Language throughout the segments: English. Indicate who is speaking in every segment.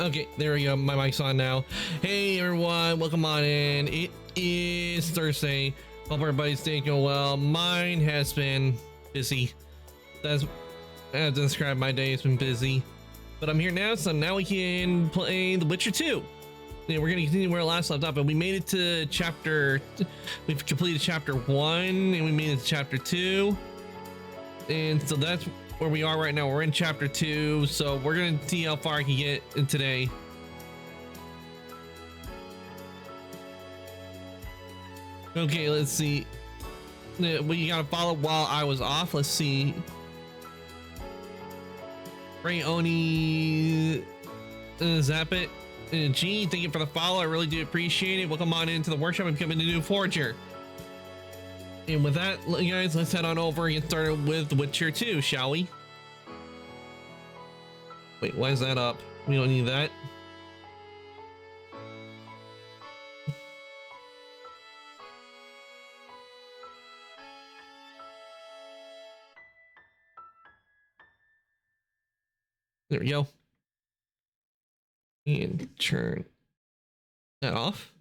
Speaker 1: Okay, there we go. My mic's on now. Hey everyone, welcome on in. It is Thursday. Hope everybody's doing well. Mine has been busy. That's as to describe my day. It's been busy, but I'm here now, so now we can play The Witcher 2. Yeah, we're gonna continue where last left off, and we made it to chapter. We've completed chapter 1, and we made it to chapter 2, and so that's where we are right now. We're in chapter 2, so we're gonna see how far I can get in today. Okay, let's see. We gotta follow while I was off. Let's see. Ray Oni, Zap it. Gee, thank you for the follow. I really do appreciate it. Welcome on into the workshop and becoming a new forger. And with that, guys, let's head on over and get started with The Witcher 2, shall we? Wait, why is that up? We don't need that. There we go. And turn that off.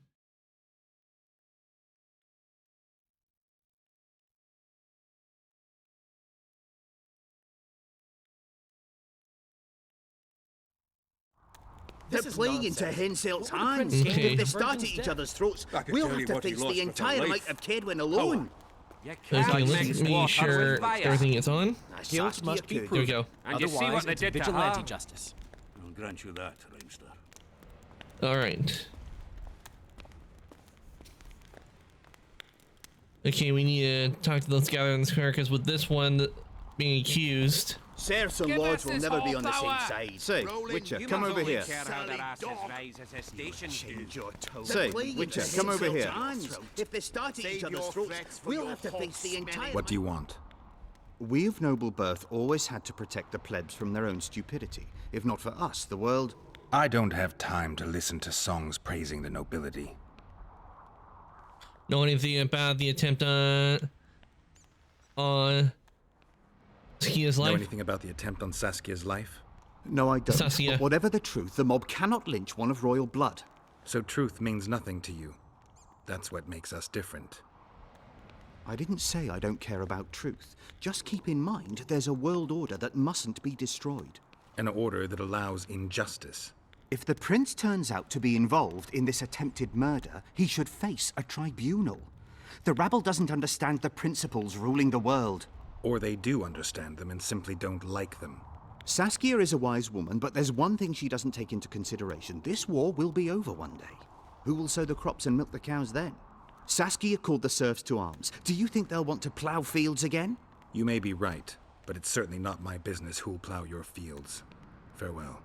Speaker 2: They're playing into Henselt's hands.
Speaker 1: Okay.
Speaker 2: If they start at each other's throats, we'll have to face the entire amount of Kaedwen alone.
Speaker 1: Okay, let's make sure everything is on.
Speaker 2: Guilt must be
Speaker 1: There we go.
Speaker 3: And you see what they did to
Speaker 4: vigilante
Speaker 3: her?
Speaker 4: justice.
Speaker 5: I'll grant you that, Reinster.
Speaker 1: All right. Okay, we need to talk to those gathered in the square, because with this one being accused.
Speaker 2: Serfs and
Speaker 3: Give
Speaker 2: lords
Speaker 3: us
Speaker 2: will
Speaker 3: this
Speaker 2: never be
Speaker 3: whole
Speaker 2: on the same
Speaker 3: power.
Speaker 2: side. Say, Witcher,
Speaker 3: You
Speaker 2: come
Speaker 3: must
Speaker 2: over
Speaker 3: only
Speaker 2: here.
Speaker 3: care how their asses
Speaker 2: dog.
Speaker 3: rise as their stations do.
Speaker 2: Change your tone.
Speaker 6: Say,
Speaker 2: Witcher,
Speaker 6: into
Speaker 2: come over
Speaker 6: Henselt's
Speaker 2: here.
Speaker 6: hands.
Speaker 2: If they start at each other's throats, we'll have to face the entire...
Speaker 6: What do you want?
Speaker 7: We of noble birth always had to protect the plebs from their own stupidity. If not for us, the world...
Speaker 6: I don't have time to listen to songs praising the nobility.
Speaker 1: Know anything about the attempt on Saskia's
Speaker 8: Know
Speaker 1: life?
Speaker 8: anything about the attempt on Saskia's life?
Speaker 7: No, I don't.
Speaker 1: Saskia.
Speaker 7: But whatever the truth, the mob cannot lynch one of royal blood.
Speaker 8: So truth means nothing to you. That's what makes us different.
Speaker 7: I didn't say I don't care about truth. Just keep in mind, there's a world order that mustn't be destroyed.
Speaker 8: An order that allows injustice.
Speaker 7: If the prince turns out to be involved in this attempted murder, he should face a tribunal. The rabble doesn't understand the principles ruling the world.
Speaker 8: Or they do understand them and simply don't like them.
Speaker 7: Saskia is a wise woman, but there's one thing she doesn't take into consideration. This war will be over one day. Who will sow the crops and milk the cows then? Saskia called the serfs to arms. Do you think they'll want to plough fields again?
Speaker 8: You may be right, but it's certainly not my business who'll plough your fields. Farewell.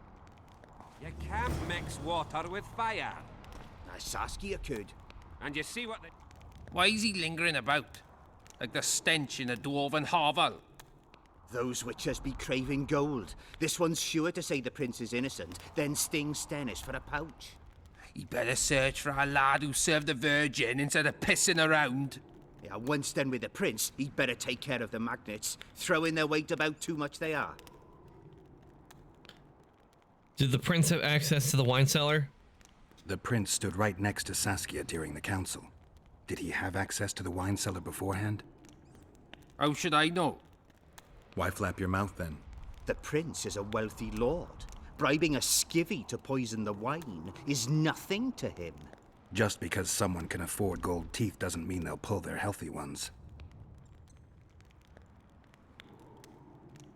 Speaker 3: You can't mix water with fire.
Speaker 2: Saskia could.
Speaker 3: And you see what they...
Speaker 4: Why is he lingering about? Like the stench in a dwarven hovel?
Speaker 2: Those witches be craving gold. This one's sure to say the prince is innocent, then sting Stennis for a pouch.
Speaker 4: He better search for a lad who served the Virgin instead of pissing around.
Speaker 2: Yeah, once done with the prince, he'd better take care of the magnets. Throwing their weight about too much they are.
Speaker 1: Did the prince have access to the wine cellar?
Speaker 6: The prince stood right next to Saskia during the council. Did he have access to the wine cellar beforehand?
Speaker 4: How should I know?
Speaker 8: Why flap your mouth then?
Speaker 2: The prince is a wealthy lord. Bribing a skivvy to poison the wine is nothing to him.
Speaker 6: Just because someone can afford gold teeth doesn't mean they'll pull their healthy ones.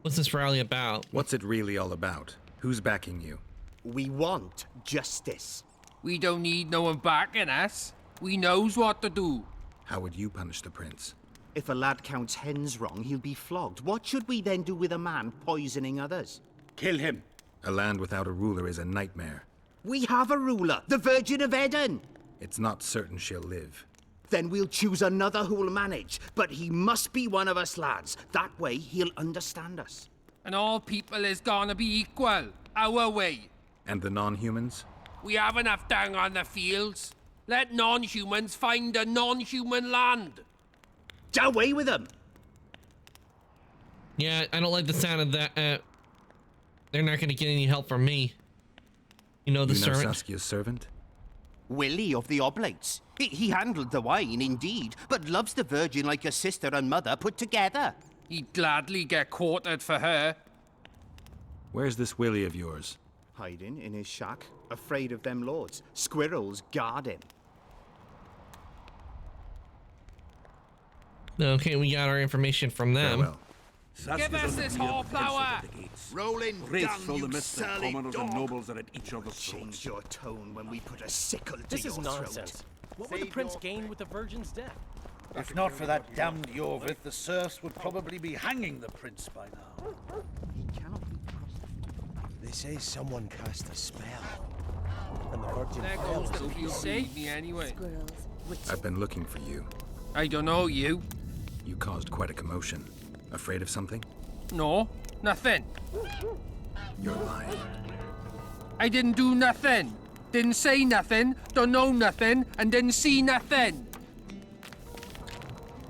Speaker 1: What's this rally about?
Speaker 8: What's it really all about? Who's backing you?
Speaker 2: We want justice.
Speaker 4: We don't need no one backing us. We knows what to do.
Speaker 8: How would you punish the prince?
Speaker 2: If a lad counts hens wrong, he'll be flogged. What should we then do with a man poisoning others?
Speaker 5: Kill him.
Speaker 8: A land without a ruler is a nightmare.
Speaker 2: We have a ruler, the Virgin of Eden.
Speaker 8: It's not certain she'll live.
Speaker 2: Then we'll choose another who'll manage. But he must be one of us lads. That way he'll understand us.
Speaker 4: And all people is gonna be equal. Our way.
Speaker 8: And the non-humans?
Speaker 4: We have enough down on the fields. Let non-humans find a non-human land.
Speaker 2: Away with them!
Speaker 1: Yeah, I don't like the sound of that. They're not going to get any help from me. You know the
Speaker 8: You know
Speaker 1: servant?
Speaker 8: Saskia's servant?
Speaker 2: Willie of the Oblates. He handled the wine, indeed, but loves the Virgin like a sister and mother put together.
Speaker 4: He'd gladly get quartered for her.
Speaker 8: Where's this Willie of yours?
Speaker 7: Hiding in his shack, afraid of them lords. Squirrels guard him.
Speaker 1: Okay, we got our information from them.
Speaker 8: Farewell.
Speaker 4: Give us this whoreflower!
Speaker 7: Rolling
Speaker 5: Wraiths all the mist that commoners and nobles are at each other's
Speaker 7: Change
Speaker 5: throats.
Speaker 7: your tone when we put a sickle to
Speaker 9: This
Speaker 7: your
Speaker 9: is nonsense.
Speaker 7: throat.
Speaker 9: What would the prince gain with the virgin's death?
Speaker 10: If not for that damned Yorvith, the serfs would probably be hanging the prince by now.
Speaker 7: He cannot be trusted.
Speaker 9: They say someone cast a spell. And the virgin
Speaker 4: There
Speaker 9: fell
Speaker 4: goes
Speaker 9: to
Speaker 4: the
Speaker 9: pieces.
Speaker 4: save me anyway.
Speaker 8: I've been looking for you.
Speaker 4: I don't know you.
Speaker 8: You caused quite a commotion. Afraid of something?
Speaker 4: No, nothing.
Speaker 8: You're lying.
Speaker 4: I didn't do nothing. Didn't say nothing, don't know nothing, and didn't see nothing.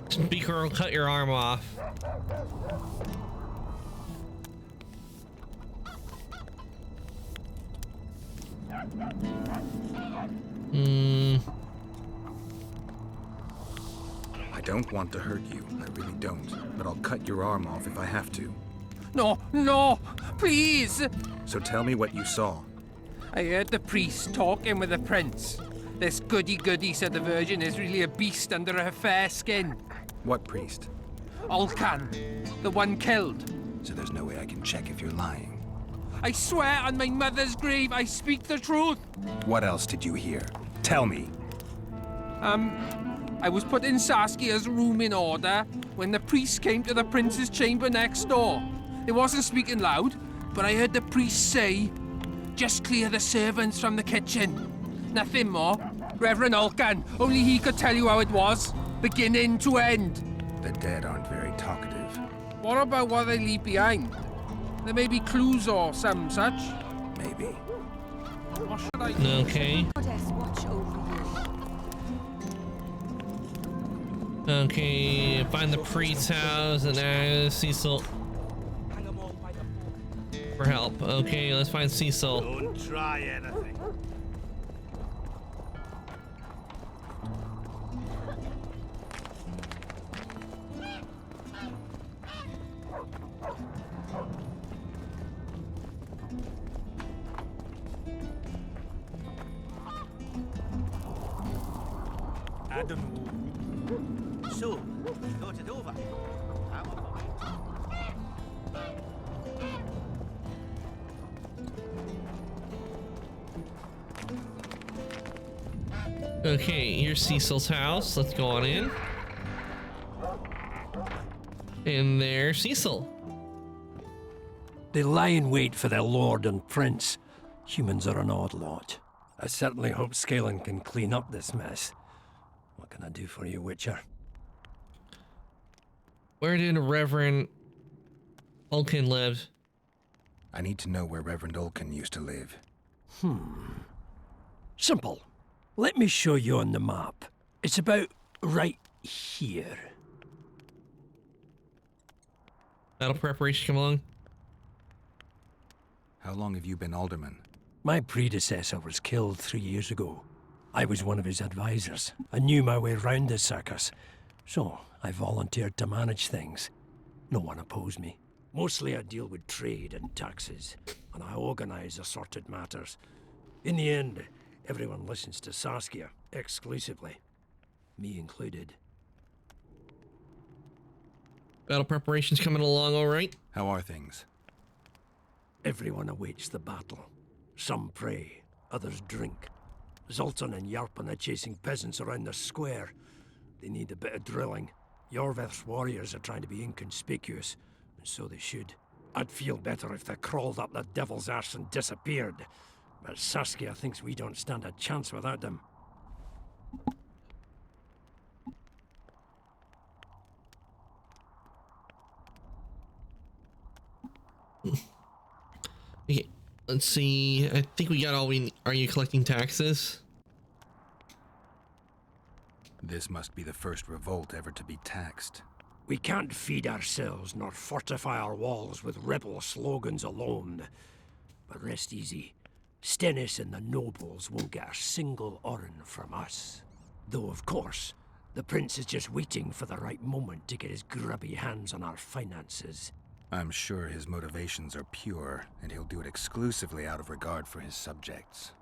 Speaker 1: Speaker will cut your arm off.
Speaker 8: I don't want to hurt you. I really don't. But I'll cut your arm off if I have to.
Speaker 4: No, no, please.
Speaker 8: So tell me what you saw.
Speaker 4: I heard the priest talking with the prince. This goody-goody said the Virgin is really a beast under her fair skin.
Speaker 8: What priest?
Speaker 4: Olcan, the one killed.
Speaker 8: So there's no way I can check if you're lying.
Speaker 4: I swear on my mother's grave I speak the truth.
Speaker 8: What else did you hear? Tell me.
Speaker 4: I was put in Saskia's room in order when the priest came to the prince's chamber next door. It wasn't speaking loud, but I heard the priest say, "Just clear the servants from the kitchen." Nothing more. Reverend Olcan, only he could tell you how it was, beginning to end.
Speaker 8: The dead aren't very talkative.
Speaker 4: What about what they leave behind? There may be clues or some such.
Speaker 8: Maybe.
Speaker 4: What should I do?
Speaker 1: Okay. Okay, find the priest's house and ask Cecil for help. Okay, let's find Cecil.
Speaker 5: Don't try anything.
Speaker 10: I don't know.
Speaker 2: So, thought it over. How about
Speaker 1: Okay, here's Cecil's house. Let's go on in. And there's Cecil.
Speaker 9: They lie in wait for their lord and prince. Humans are an odd lot. I certainly hope Scalen can clean up this mess. What can I do for you, Witcher?
Speaker 1: Where did Reverend Olcan live?
Speaker 8: I need to know where Reverend Olcan used to live.
Speaker 9: Simple. Let me show you on the map. It's about right here.
Speaker 1: Battle preparation come along.
Speaker 8: How long have you been alderman?
Speaker 9: My predecessor was killed 3 years ago. I was one of his advisors. I knew my way round the circus, so I volunteered to manage things. No one opposed me. Mostly I deal with trade and taxes, and I organize assorted matters. In the end, everyone listens to Saskia exclusively, me included.
Speaker 1: Battle preparations coming along all right.
Speaker 8: How are things?
Speaker 9: Everyone awaits the battle. Some pray, others drink. Zoltan and Yarpan are chasing peasants around the square. They need a bit of drilling. Yorveth's warriors are trying to be inconspicuous, and so they should. I'd feel better if they crawled up the devil's arse and disappeared. But Saskia thinks we don't stand a chance without them.
Speaker 1: Okay, let's see. I think we got all we need. Are you collecting taxes?
Speaker 8: This must be the first revolt ever to be taxed.
Speaker 9: We can't feed ourselves nor fortify our walls with rebel slogans alone. But rest easy. Stennis and the nobles won't get a single oren from us. Though, of course, the prince is just waiting for the right moment to get his grubby hands on our finances.
Speaker 8: I'm sure his motivations are pure, and he'll do it exclusively out of regard for his subjects.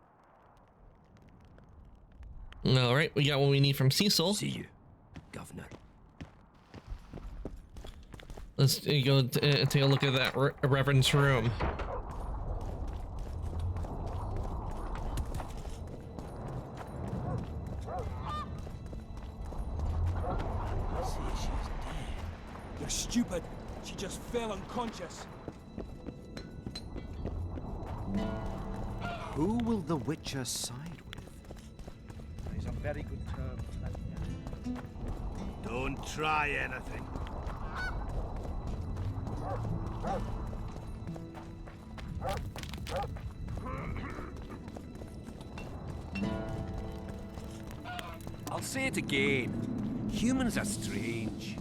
Speaker 1: All right, we got what we need from Cecil.
Speaker 9: See you, Governor.
Speaker 1: Let's go take a look at that reverend's room.
Speaker 11: You're stupid. She just fell unconscious.
Speaker 7: Who will the Witcher side with?
Speaker 10: He's on very good terms, that guy.
Speaker 5: Don't try anything.
Speaker 3: I'll say it again. Humans are strange.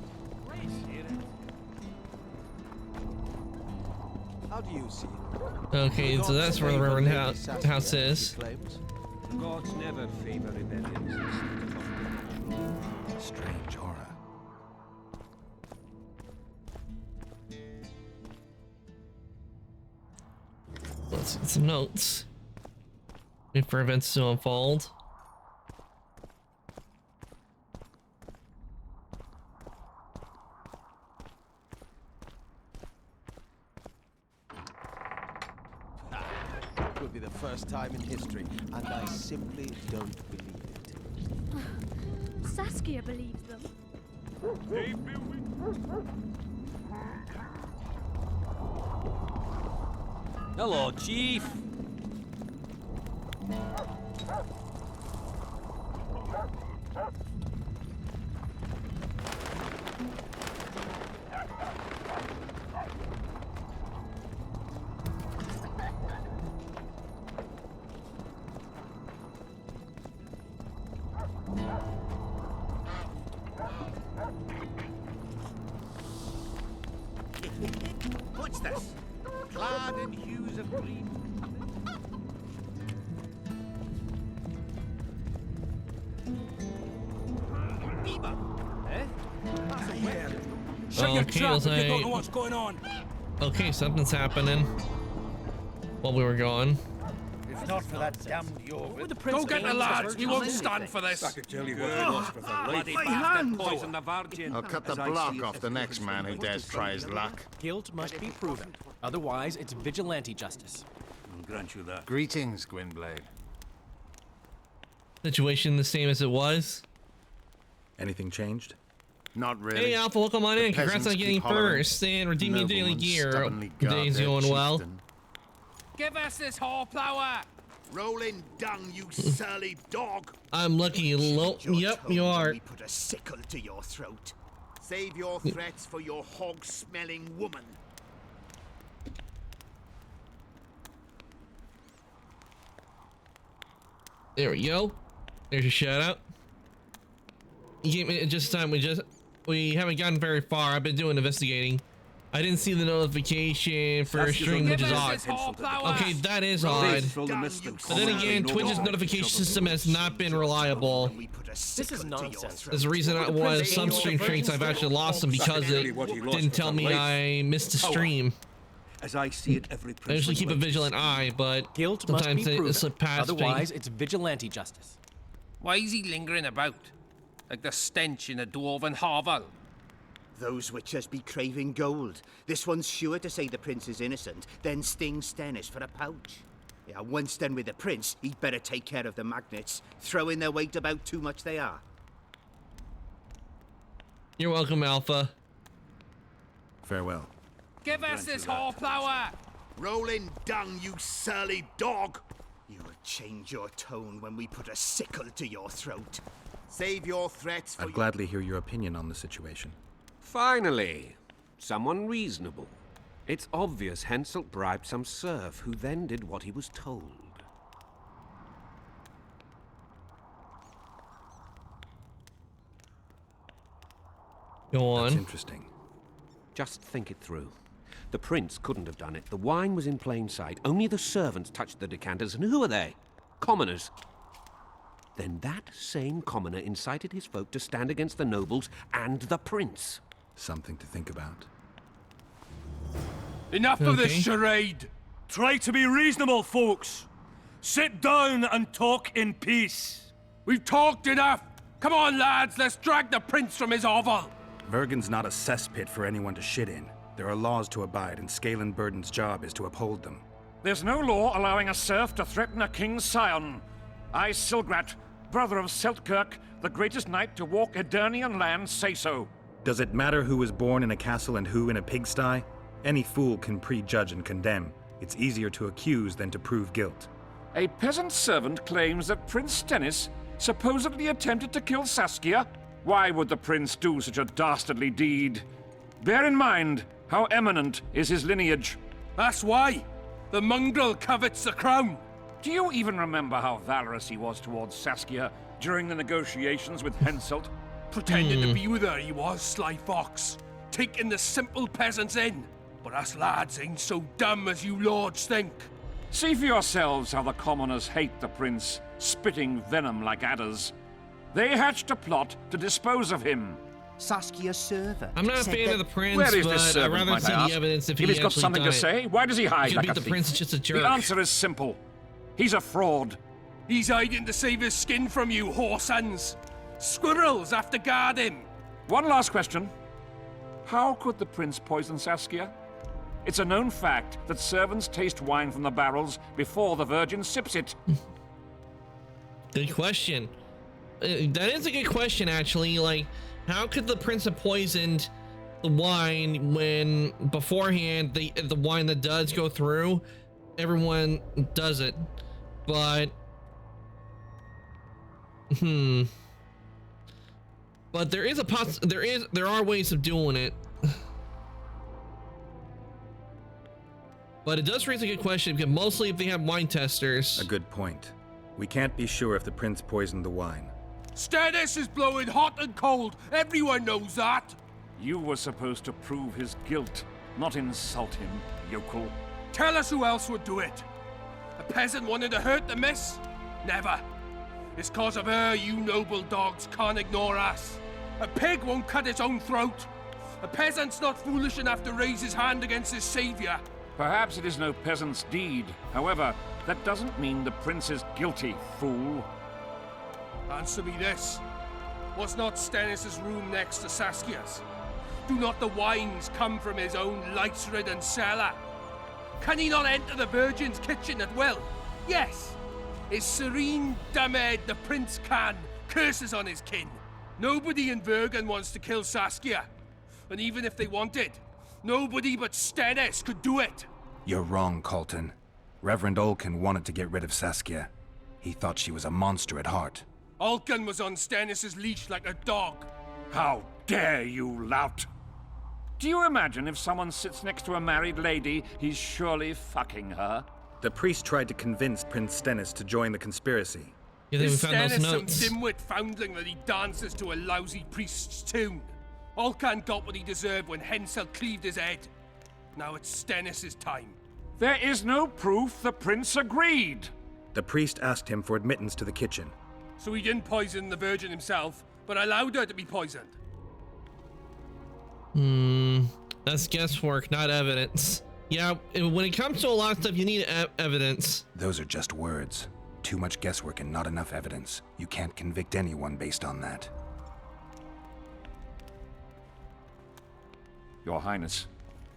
Speaker 11: How do you see it?
Speaker 1: Okay, so that's where the reverend house is.
Speaker 3: Gods never favor rebellions.
Speaker 8: Strange aura.
Speaker 1: Let's see some notes. Wait for events to unfold.
Speaker 11: It will be the first time in history, and I simply don't believe it.
Speaker 12: Saskia believes them.
Speaker 3: Hello, Chief.
Speaker 10: What's this? Clad in hues of green.
Speaker 11: Shut your
Speaker 1: Okay,
Speaker 11: trap if you
Speaker 1: like-
Speaker 11: don't know what's going on.
Speaker 1: Okay, something's happening. While we were gone.
Speaker 10: If not for that damned Jorvik.
Speaker 4: Go get the lads. We won't stand for this.
Speaker 5: I could tell you what philosopher for life.
Speaker 3: Bloody bastard poisoned the virgin.
Speaker 13: I'll cut the
Speaker 3: As I
Speaker 13: block
Speaker 3: see it,
Speaker 13: off the next man who dares try his luck.
Speaker 11: Guilt must be proven. Otherwise, it's vigilante justice.
Speaker 5: I'll grant you that.
Speaker 13: Greetings, Gwynblade.
Speaker 1: Situation the same as it was.
Speaker 8: Anything changed?
Speaker 13: Not really.
Speaker 1: Hey Alpha, welcome on in.
Speaker 13: The
Speaker 1: Congrats on
Speaker 13: peasants
Speaker 1: getting
Speaker 13: keep hollering.
Speaker 1: first and redeeming daily
Speaker 13: Noblemen
Speaker 1: gear.
Speaker 13: stubbornly guard
Speaker 1: Day's
Speaker 13: their
Speaker 1: going well.
Speaker 13: chieftain.
Speaker 4: Give us this horsepower.
Speaker 5: Rolling dung, you surly dog.
Speaker 1: I'm lucky. Yep, you are.
Speaker 2: We put a sickle to your throat.
Speaker 5: Save your threats for your hog-smelling woman.
Speaker 1: There we go. There's your shout out. You gave me just time. We haven't gotten very far. I've been doing investigating. I didn't see the notification for a stream, which is odd. Okay, that is odd. But then again, Twitch's notification system has not been reliable.
Speaker 11: This is nonsense.
Speaker 1: There's a reason why some stream strengths I've actually lost them because it didn't tell me I missed a stream.
Speaker 5: As I see it, every
Speaker 1: I usually keep a vigilant eye, but
Speaker 11: Guilt must
Speaker 1: sometimes
Speaker 11: be
Speaker 1: it
Speaker 11: proven.
Speaker 1: slipped past me.
Speaker 11: Otherwise, it's vigilante justice.
Speaker 4: Why is he lingering about? Like the stench in a dwarven hovel.
Speaker 2: Those witchers be craving gold. This one's sure to say the prince is innocent, then sting Stennis for a pouch. Yeah, once done with the prince, he'd better take care of the magnets. Throwing their weight about too much they are.
Speaker 1: You're welcome, Alpha.
Speaker 8: Farewell.
Speaker 4: Give us this horsepower.
Speaker 5: Rolling dung, you surly dog.
Speaker 2: You'll change your tone when we put a sickle to your throat.
Speaker 5: Save your threats for
Speaker 8: I'd gladly hear your opinion on the situation.
Speaker 3: Finally, someone reasonable. It's obvious Henselt bribed some serf who then did what he was told.
Speaker 1: Go on.
Speaker 8: That's interesting.
Speaker 3: Just think it through. The prince couldn't have done it. The wine was in plain sight. Only the servants touched the decanters, and who are they? Commoners. Then that same commoner incited his folk to stand against the nobles and the prince.
Speaker 6: Something to think about.
Speaker 4: Enough of this charade!
Speaker 12: Try to be reasonable, folks. Sit down and talk in peace.
Speaker 4: We've talked enough! Come on, lads, let's drag the prince from his hovel!
Speaker 6: Vergen's not a cesspit for anyone to shit in. There are laws to abide, and Scalen Burden's job is to uphold them.
Speaker 12: There's no law allowing a serf to threaten a king's scion. I, Silgrat, brother of Seltkirk, the greatest knight to walk Edirnian land, say so.
Speaker 6: Does it matter who was born in a castle and who in a pigsty? Any fool can prejudge and condemn. It's easier to accuse than to prove guilt.
Speaker 12: A peasant servant claims that Prince Stennis supposedly attempted to kill Saskia. Why would the prince do such a dastardly deed? Bear in mind how eminent is his lineage.
Speaker 4: That's why. The mongrel covets the crown.
Speaker 12: Do you even remember how valorous he was towards Saskia during the negotiations with Henselt?
Speaker 4: Pretending to be with her, he was, sly fox. Taking the simple peasants in. But us lads ain't so dumb as you lords think.
Speaker 12: See for yourselves how the commoners hate the prince, spitting venom like adders. They hatched a plot to dispose of him.
Speaker 2: Saskia's servant.
Speaker 1: I'm not a fan of the prince,
Speaker 12: Where is
Speaker 1: but
Speaker 12: this servant,
Speaker 1: I'd rather
Speaker 12: might
Speaker 1: see
Speaker 12: I
Speaker 1: the
Speaker 12: ask?
Speaker 1: evidence if
Speaker 12: If he's got
Speaker 1: actually
Speaker 12: something to
Speaker 1: done it.
Speaker 12: say, why does he hide
Speaker 1: He
Speaker 12: like
Speaker 1: could
Speaker 12: a
Speaker 1: be the
Speaker 12: thief?
Speaker 1: prince is just a jerk.
Speaker 12: The answer is simple. He's a fraud.
Speaker 4: He's hiding to save his skin from you, whoresons. Squirrels have to guard him.
Speaker 12: One last question. How could the prince poison Saskia? It's a known fact that servants taste wine from the barrels before the virgin sips it.
Speaker 1: Good question. That is a good question, actually. Like, how could the prince have poisoned the wine when beforehand the wine that does go through, everyone does it, but but there is a there are ways of doing it. But it does raise a good question, because mostly if they have wine testers.
Speaker 6: A good point. We can't be sure if the prince poisoned the wine.
Speaker 4: Stennis is blowing hot and cold. Everyone knows that.
Speaker 12: You were supposed to prove his guilt, not insult him, yokel.
Speaker 4: Tell us who else would do it. A peasant wanted to hurt the miss? Never. It's cause of her you noble dogs can't ignore us. A pig won't cut its own throat. A peasant's not foolish enough to raise his hand against his savior.
Speaker 12: Perhaps it is no peasant's deed. However, that doesn't mean the prince is guilty, fool.
Speaker 4: Answer me this. Was not Stennis' room next to Saskia's? Do not the wines come from his own lice-ridden cellar? Can he not enter the Virgin's kitchen at will? Yes. His serene Damed the prince can. Curses on his kin. Nobody in Vergen wants to kill Saskia. And even if they wanted, nobody but Stennis could do it.
Speaker 6: You're wrong, Colton. Reverend Olkin wanted to get rid of Saskia. He thought she was a monster at heart.
Speaker 4: Olkin was on Stennis' leash like a dog.
Speaker 12: How dare you, lout! Do you imagine if someone sits next to a married lady, he's surely fucking her?
Speaker 6: The priest tried to convince Prince Stennis to join the conspiracy.
Speaker 4: Is Stennis some dimwit foundling that he dances to a lousy priest's tune? Olcan got what he deserved when Hensel cleaved his head. Now it's Stennis' time.
Speaker 12: There is no proof the prince agreed.
Speaker 6: The priest asked him for admittance to the kitchen.
Speaker 4: So he didn't poison the Virgin himself, but allowed her to be poisoned.
Speaker 1: That's guesswork, not evidence. Yeah, when it comes to a lot of stuff, you need evidence.
Speaker 6: Those are just words. Too much guesswork and not enough evidence. You can't convict anyone based on that.
Speaker 12: Your Highness,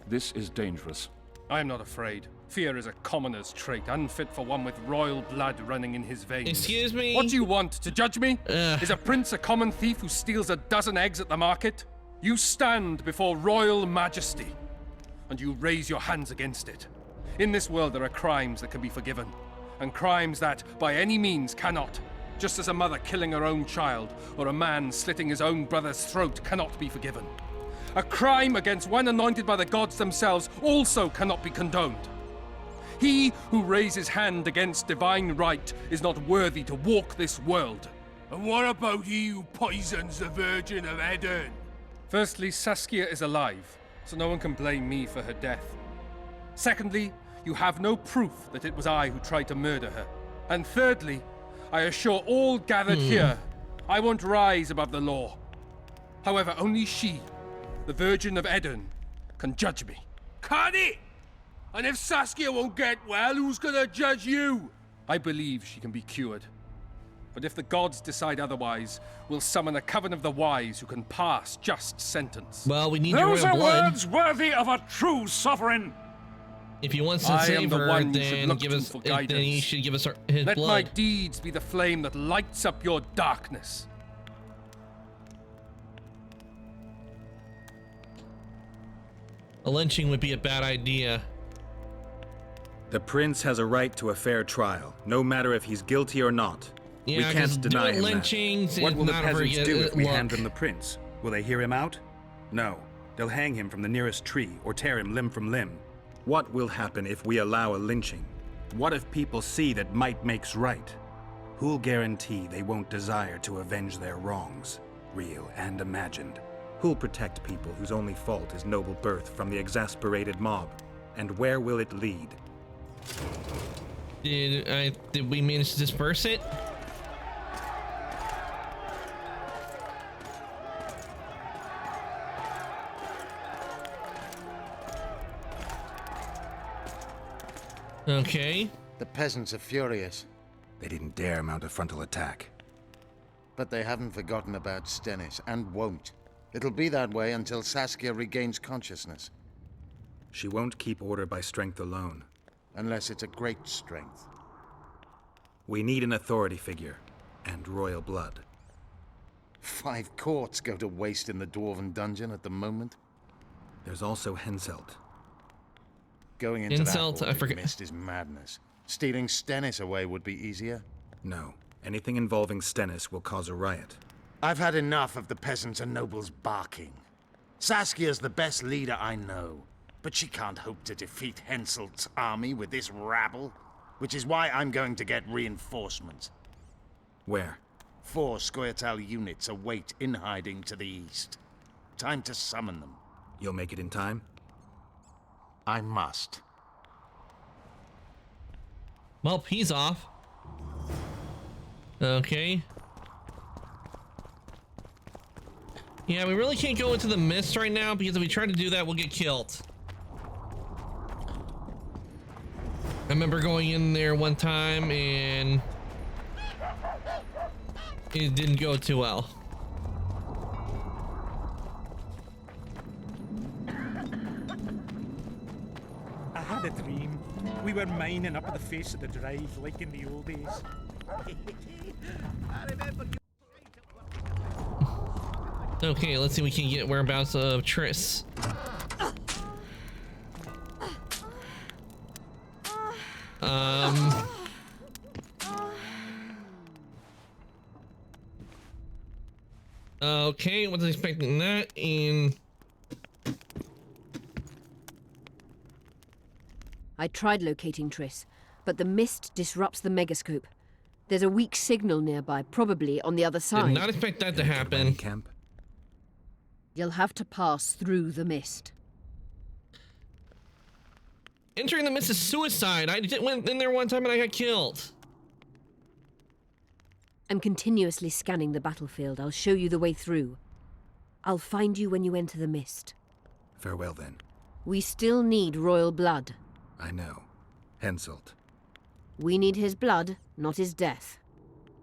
Speaker 12: this is dangerous.
Speaker 4: I am not afraid. Fear is a commoner's trait, unfit for one with royal blood running in his veins.
Speaker 1: Excuse me?
Speaker 4: What do you want, to judge me? Is a prince a common thief who steals a dozen eggs at the market? You stand before royal majesty, and you raise your hands against it. In this world there are crimes that can be forgiven, and crimes that, by any means, cannot. Just as a mother killing her own child, or a man slitting his own brother's throat cannot be forgiven. A crime against one anointed by the gods themselves also cannot be condoned. He who raises hand against divine right is not worthy to walk this world. And what about he who poisons the Virgin of Edirn? Firstly, Saskia is alive. so no one can blame me for her death. Secondly, you have no proof that it was I who tried to murder her. And thirdly, I assure all gathered here, I won't rise above the law. However, only she, the Virgin of Edern, can judge me. Can it? And if Saskia won't get well, who's gonna judge you? I believe she can be cured. But if the gods decide otherwise, we'll summon a coven of the wise who can pass just sentence.
Speaker 1: Well, we need
Speaker 12: Those
Speaker 1: your
Speaker 12: are
Speaker 1: royal blood.
Speaker 12: words worthy of a true sovereign.
Speaker 1: If he wants to save her, then give us. Then he should give us his
Speaker 4: Let
Speaker 1: blood.
Speaker 4: my deeds be the flame that lights up your darkness.
Speaker 1: A lynching would be a bad idea.
Speaker 6: The prince has a right to a fair trial, no matter if he's guilty or not.
Speaker 1: Yeah,
Speaker 6: we
Speaker 1: 'cause
Speaker 6: can't deny him
Speaker 1: lynchings
Speaker 6: that. What
Speaker 1: is
Speaker 6: will the
Speaker 1: not a very
Speaker 6: peasants do
Speaker 1: good
Speaker 6: if we
Speaker 1: look.
Speaker 6: hand them the prince? Will they hear him out? No. They'll hang him from the nearest tree or tear him limb from limb. What will happen if we allow a lynching? What if people see that might makes right? Who'll guarantee they won't desire to avenge their wrongs, real and imagined? Who'll protect people whose only fault is noble birth from the exasperated mob? And where will it lead?
Speaker 1: Did we manage to disperse it? Okay.
Speaker 5: The peasants are furious.
Speaker 8: They didn't dare mount a frontal attack.
Speaker 5: But they haven't forgotten about Stennis, and won't. It'll be that way until Saskia regains consciousness.
Speaker 6: She won't keep order by strength alone.
Speaker 5: Unless it's a great strength.
Speaker 6: We need an authority figure, and royal blood.
Speaker 5: 5 courts go to waste in the Dwarven dungeon at the moment.
Speaker 6: There's also Henselt.
Speaker 5: Going into
Speaker 1: Henselt,
Speaker 5: that
Speaker 1: I forget.
Speaker 5: mist is madness. Stealing Stennis away would be easier.
Speaker 6: No. Anything involving Stennis will cause a riot.
Speaker 5: I've had enough of the peasants and nobles barking. Saskia's the best leader I know, but she can't hope to defeat Henselt's army with this rabble, which is why I'm going to get reinforcements.
Speaker 6: Where?
Speaker 5: 4 Scoia'tael units await in hiding to the east. Time to summon them.
Speaker 6: You'll make it in time?
Speaker 5: I must.
Speaker 1: Well, he's off. Okay. Yeah, we really can't go into the mist right now because if we try to do that, we'll get killed. I remember going in there one time and it didn't go too well.
Speaker 14: I had a dream. We were mining up at the face of the drive like in the old days.
Speaker 1: Okay, let's see if we can get whereabouts of Triss. Okay, wasn't expecting that, and
Speaker 15: I tried locating Triss, but the mist disrupts the megascope. There's a weak signal nearby, probably on the other side.
Speaker 1: did not expect that to happen.
Speaker 6: Camp?
Speaker 15: You'll have to pass through the mist.
Speaker 1: Entering the mist is suicide. I went in there one time and I got killed.
Speaker 15: I'm continuously scanning the battlefield. I'll show you the way through. I'll find you when you enter the mist.
Speaker 6: Farewell, then.
Speaker 15: We still need royal blood.
Speaker 6: I know. Henselt.
Speaker 15: We need his blood, not his death.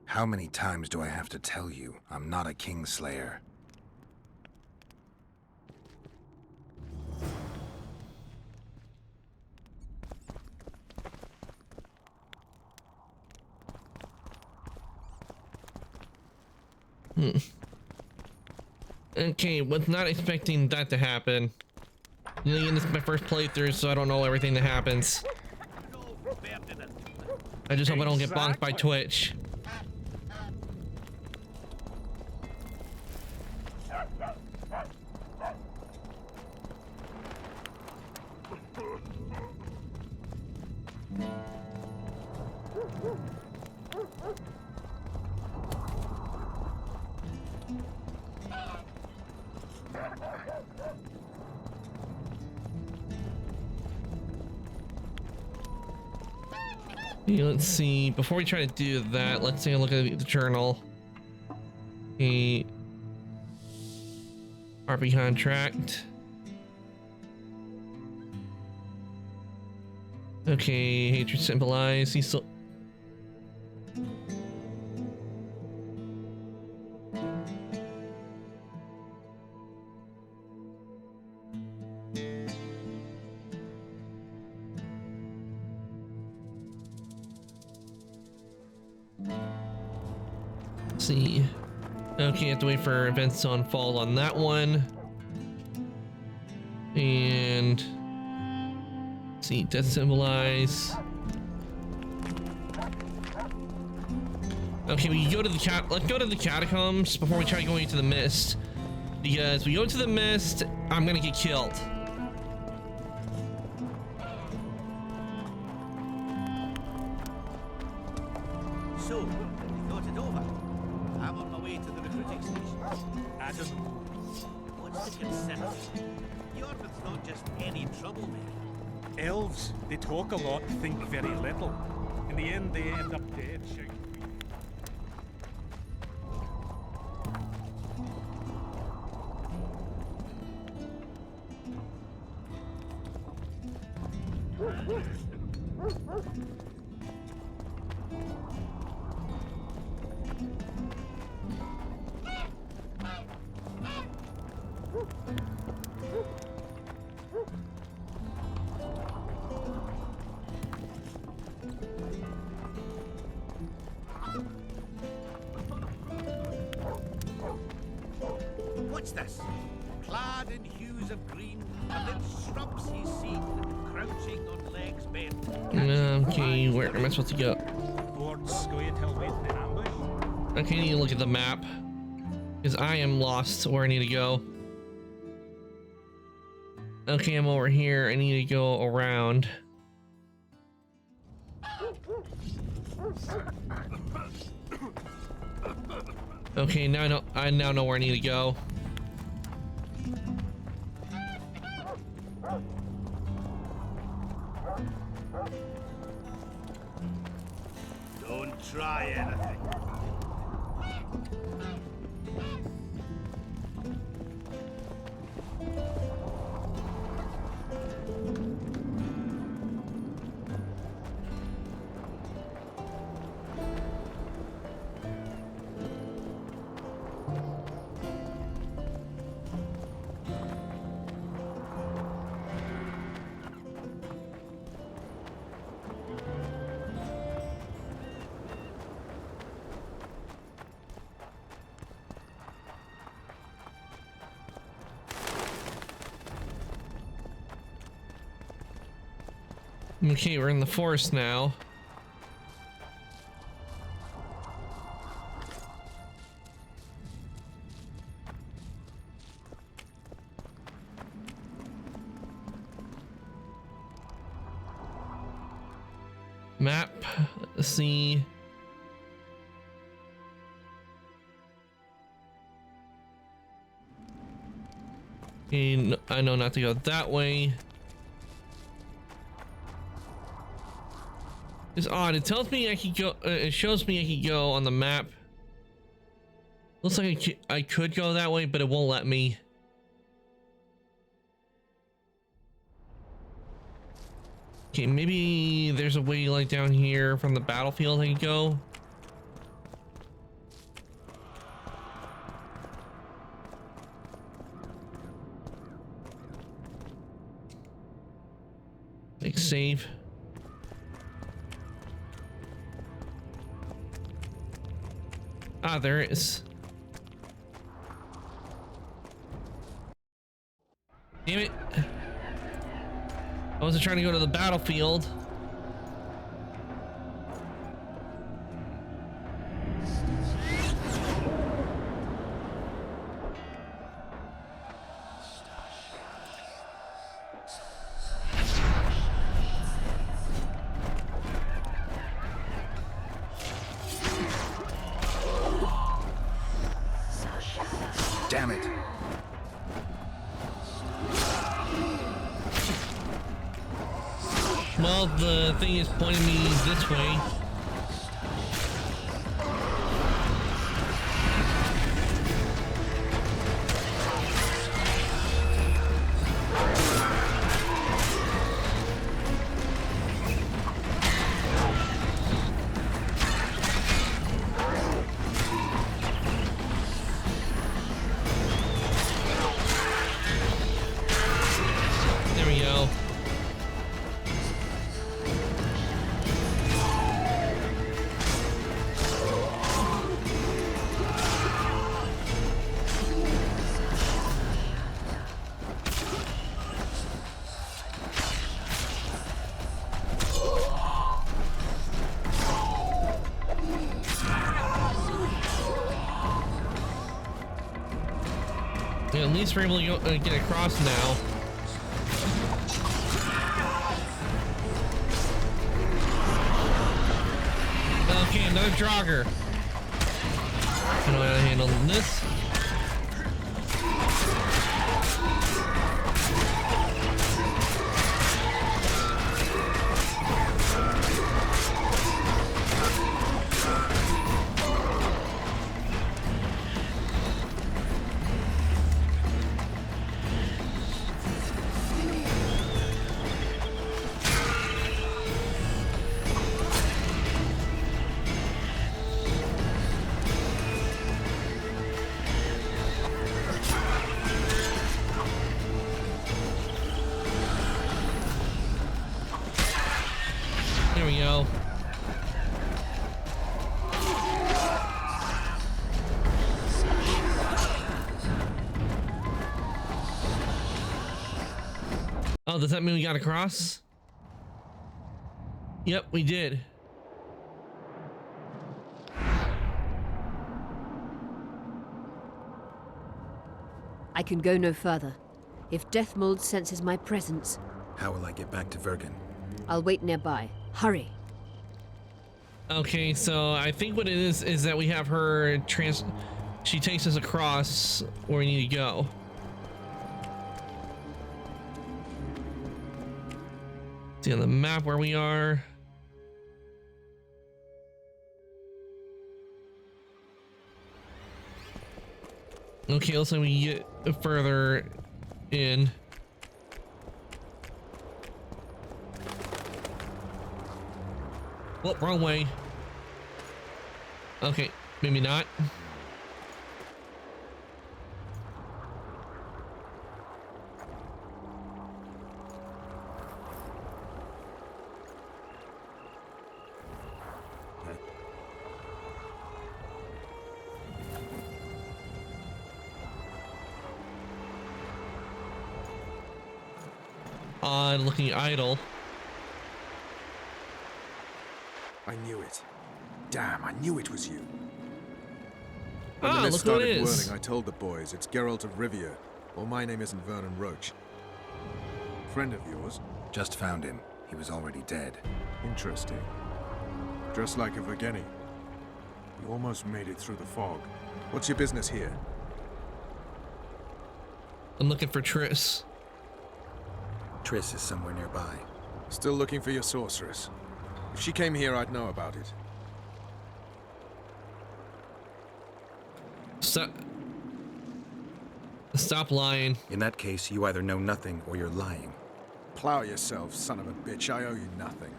Speaker 8: How many times do I have to tell you I'm not a Kingslayer?
Speaker 1: Okay, was not expecting that to happen. This is my first playthrough, so I don't know everything that happens. I just hope I don't get bonked by Twitch. Let's see. Before we try to do that, let's take a look at the journal. A RP contract. Okay, hatred symbolized. He's still. Let's see. Okay, have to wait for events to unfold on that one. And let's see, death symbolize. Okay, we go to the let's go to the catacombs before we try going into the mist. Because if we go to the mist, I'm gonna get killed.
Speaker 10: So, you thought it over? I'm on my way to the recruiting station. I don't know. What's the consider? Yorvith's not just any troublemaker.
Speaker 14: Elves, they talk a lot, think very little. In the end, they end up dead, shouting.
Speaker 10: What's this? Clad in hues of green, amid shrubs he's seen, crouching on legs bent.
Speaker 1: Okay, where am I supposed to go?
Speaker 14: Lords, go ahead, tell me in ambush.
Speaker 1: Okay, I need to look at the map. Because I am lost where I need to go. Okay, I'm over here. I need to go around. Okay, now I now know where I need to go.
Speaker 10: Don't try anything.
Speaker 1: Okay, we're in the forest now. Map, let's see. Okay, I know not to go that way. It's odd. It tells me I can go. It shows me I can go on the map. Looks like I could go that way, but it won't let me. Okay, maybe there's a way like down here from the battlefield I can go. Like save. Ah, there it is. Damn it. I wasn't trying to go to the battlefield.
Speaker 6: Damn it.
Speaker 1: Well, well, the thing is pointing me this way. There we go. Yeah, at least we're able to go, get across now. Okay, another Draugr. I don't know how to handle this. There we go. Oh, does that mean we got across? Yep, we did.
Speaker 15: I can go no further. If Deathmold senses my presence,
Speaker 8: How will I get back to Vergen?
Speaker 15: I'll wait nearby. Hurry.
Speaker 1: Okay, so I think what it is that we have her she takes us across where we need to go. See on the map where we are. Okay, looks like we get further in. Oh, wrong way. Okay, maybe not. Odd looking idol.
Speaker 8: I knew it. Damn, I knew it was you.
Speaker 16: When the
Speaker 1: Ah,
Speaker 16: mist
Speaker 1: look who it
Speaker 16: started
Speaker 1: is.
Speaker 16: whirling, I told the boys, it's Geralt of Rivia. Well, my name isn't Vernon Roach. Friend of yours?
Speaker 8: Just found him. He was already dead.
Speaker 16: Interesting. Dressed like a Vergeni. You almost made it through the fog. What's your business here?
Speaker 1: I'm looking for Triss.
Speaker 8: Triss is somewhere nearby.
Speaker 16: Still looking for your sorceress. If she came here, I'd know about it.
Speaker 1: Stop lying.
Speaker 8: In that case, you either know nothing or you're lying.
Speaker 16: Plow yourself, son of a bitch. I owe you nothing.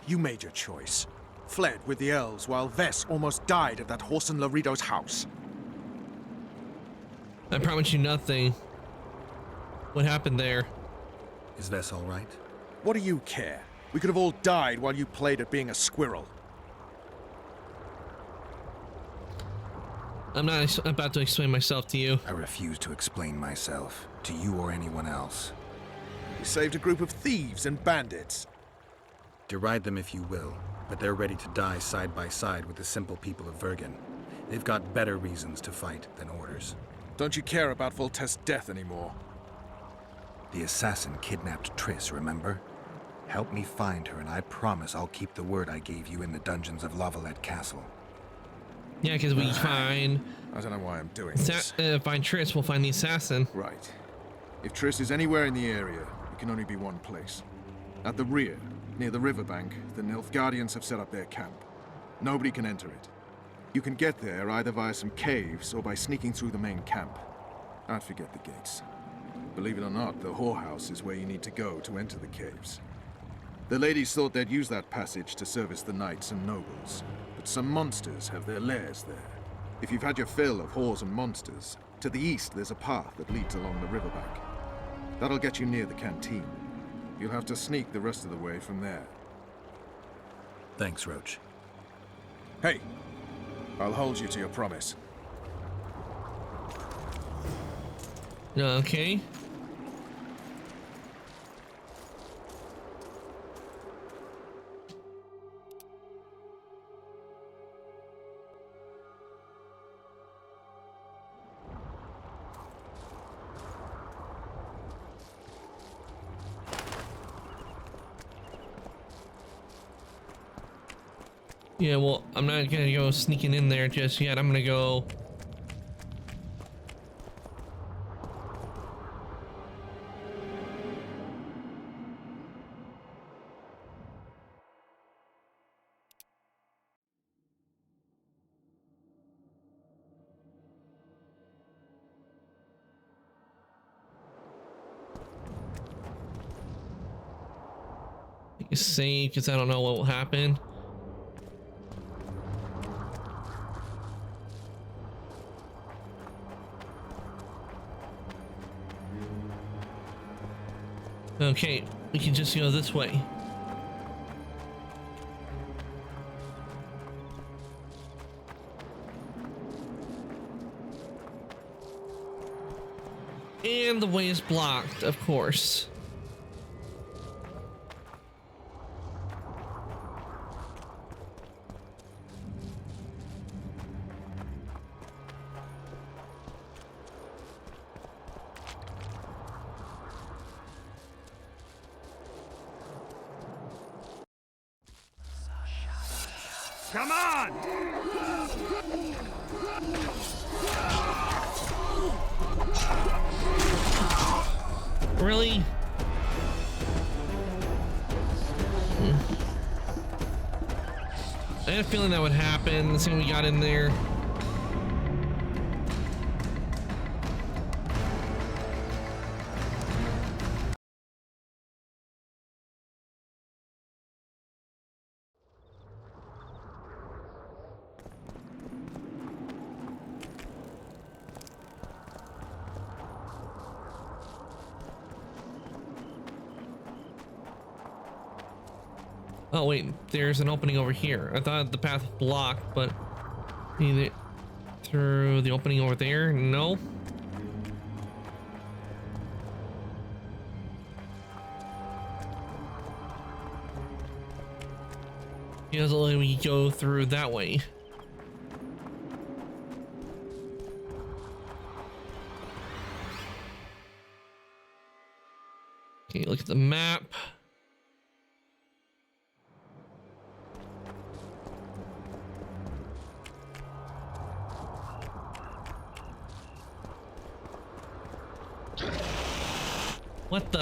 Speaker 16: You made your choice. Fled with the elves while Vess almost died at that Horson Laredo's house.
Speaker 1: I promise you nothing. What happened there?
Speaker 8: Is Vess all right?
Speaker 16: What do you care? We could have all died while you played at being a squirrel.
Speaker 1: I'm not about to explain myself to you.
Speaker 8: I refuse to explain myself to you or anyone else.
Speaker 16: You saved a group of thieves and bandits.
Speaker 8: Deride them if you will, but they're ready to die side by side with the simple people of Vergen. They've got better reasons to fight than orders.
Speaker 16: Don't you care about Voltest's death anymore?
Speaker 8: The assassin kidnapped Triss, remember? Help me find her, and I promise I'll keep the word I gave you in the dungeons of Lavalette Castle.
Speaker 1: Yeah, because we find...
Speaker 16: I don't know why I'm doing this.
Speaker 1: Find Triss, we'll find the assassin.
Speaker 16: Right. If Triss is anywhere in the area, it can only be one place. At the rear, Near the riverbank, the Nilfgaardians have set up their camp. Nobody can enter it. You can get there either via some caves or by sneaking through the main camp. I'd forget the gates. Believe it or not, the whorehouse is where you need to go to enter the caves. The ladies thought they'd use that passage to service the knights and nobles, but some monsters have their lairs there. If you've had your fill of whores and monsters, to the east there's a path that leads along the riverbank. That'll get you near the canteen. You'll have to sneak the rest of the way from there.
Speaker 8: Thanks, Roach.
Speaker 16: Hey, I'll hold you to your promise.
Speaker 1: Okay. Yeah, well, I'm not gonna go sneaking in there just yet. I'm gonna go... save, because I don't know what will happen. Okay, we can just go this way. And the way is blocked, of course.
Speaker 14: Come on!
Speaker 1: Really? I had a feeling that would happen. Let's see what we got in there. Oh wait, there's an opening over here. I thought the path was blocked, but either through the opening over there? No. Feels like we go through that way. Okay, look at the map. What the?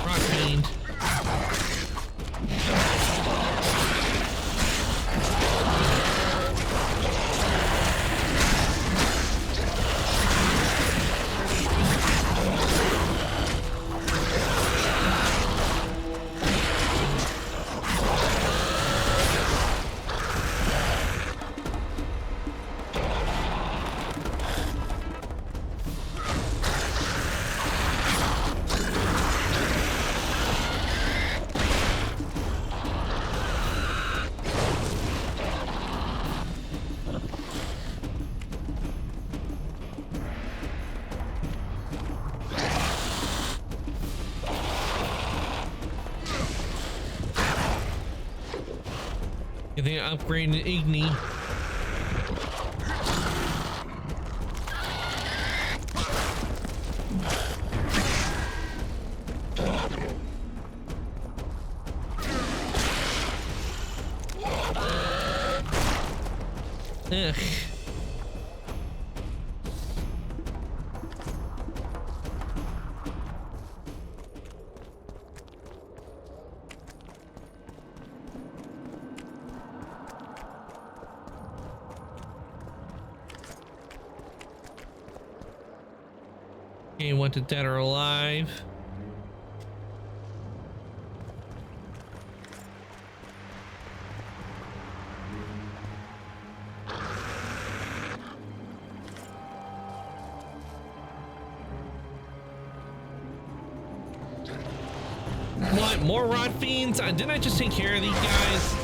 Speaker 1: Rock fiend. They upgraded Igni. Ugh. Okay, wanted dead or alive. What? More rot fiends? Didn't I just take care of these guys?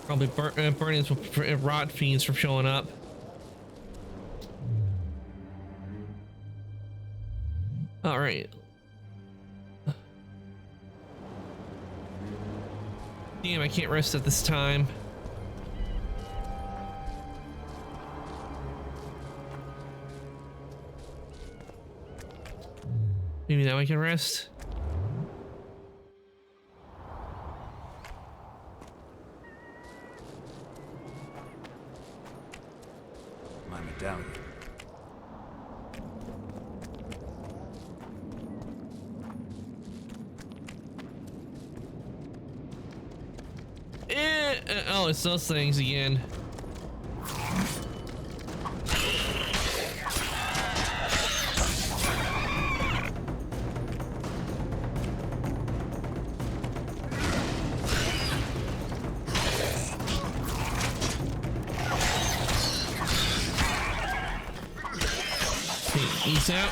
Speaker 1: Probably burning some rot fiends from showing up. All right. Damn, I can't rest at this time. Maybe now I can rest.
Speaker 8: My medallion.
Speaker 1: Oh, it's those things again. Ease out.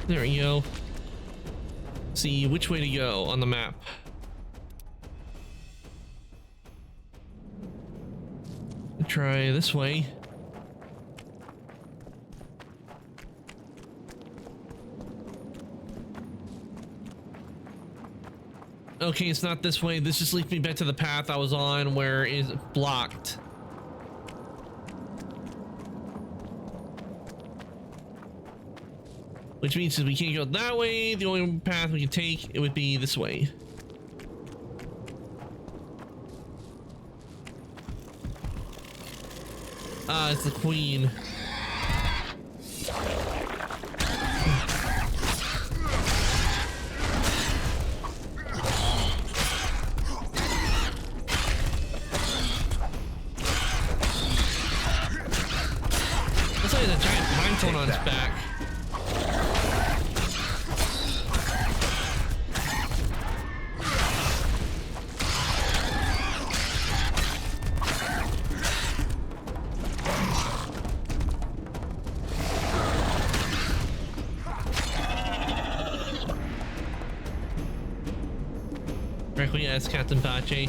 Speaker 1: There we go. See which way to go on the map. Try this way. Okay, it's not this way. This just leads me back to the path I was on where it's blocked. Which means if we can't go that way, the only path we can take, it would be this way. Ah, it's the queen. Looks like there's a giant pine cone on its back. Yes, Captain Pache.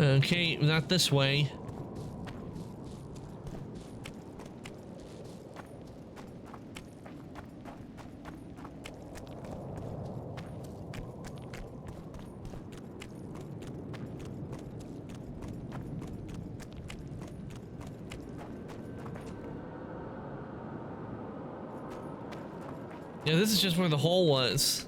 Speaker 1: Okay, not this way. Yeah, this is just where the hole was.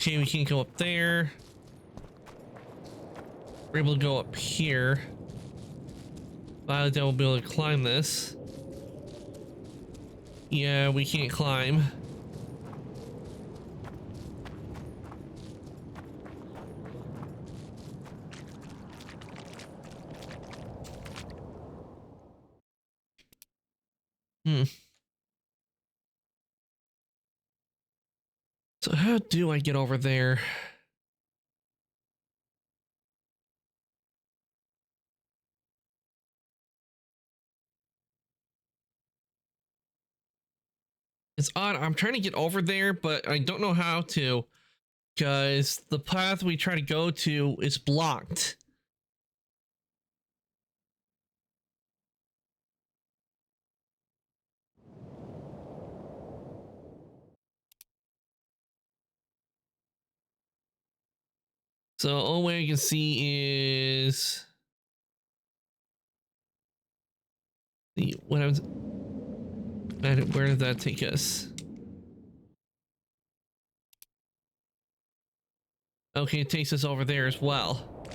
Speaker 1: Okay, we can't go up there. We're able to go up here. I doubt we'll be able to climb this. Yeah, we can't climb. So how do I get over there? It's odd. I'm trying to get over there, but I don't know how to, because the path we try to go to is blocked. So all way I can see is what I was. Where did that take us? Okay, it takes us over there as well.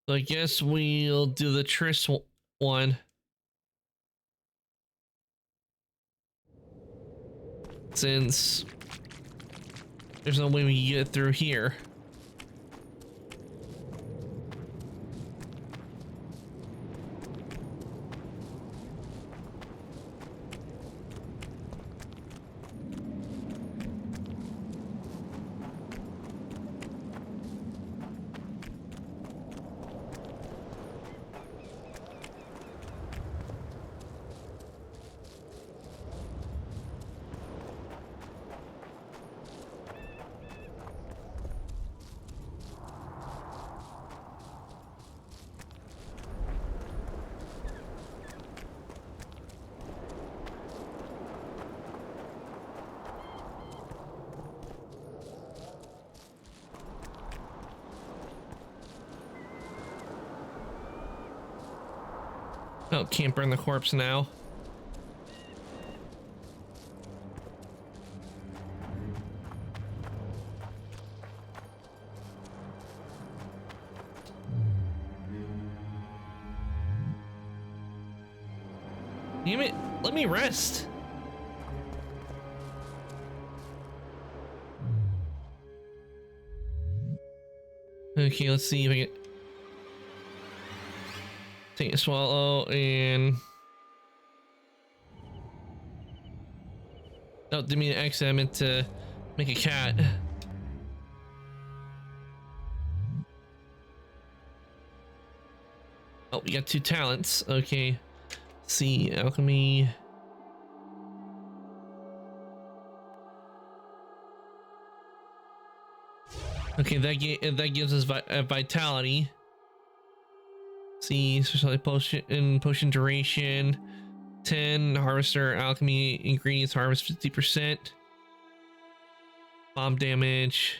Speaker 1: So I guess we'll do the Triss one. Since there's no way we can get through here. Oh, can't burn the corpse now. Damn it, let me rest. Okay, let's see if I can take a swallow and... Oh, didn't mean to exit, I meant to make a cat. Oh, we got 2 talents. Okay. See, alchemy. Okay, that gives us vitality. See, specialty potion duration. 10 harvester alchemy ingredients harvest 50%. Bomb damage.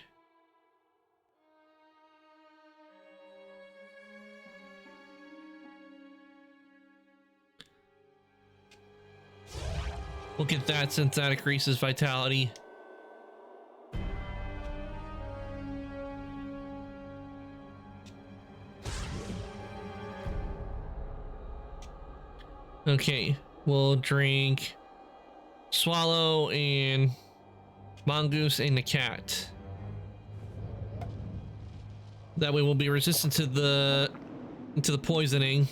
Speaker 1: We'll get that since that increases vitality. Okay, we'll drink Swallow and Mongoose and the cat. That way we'll be resistant to the poisoning.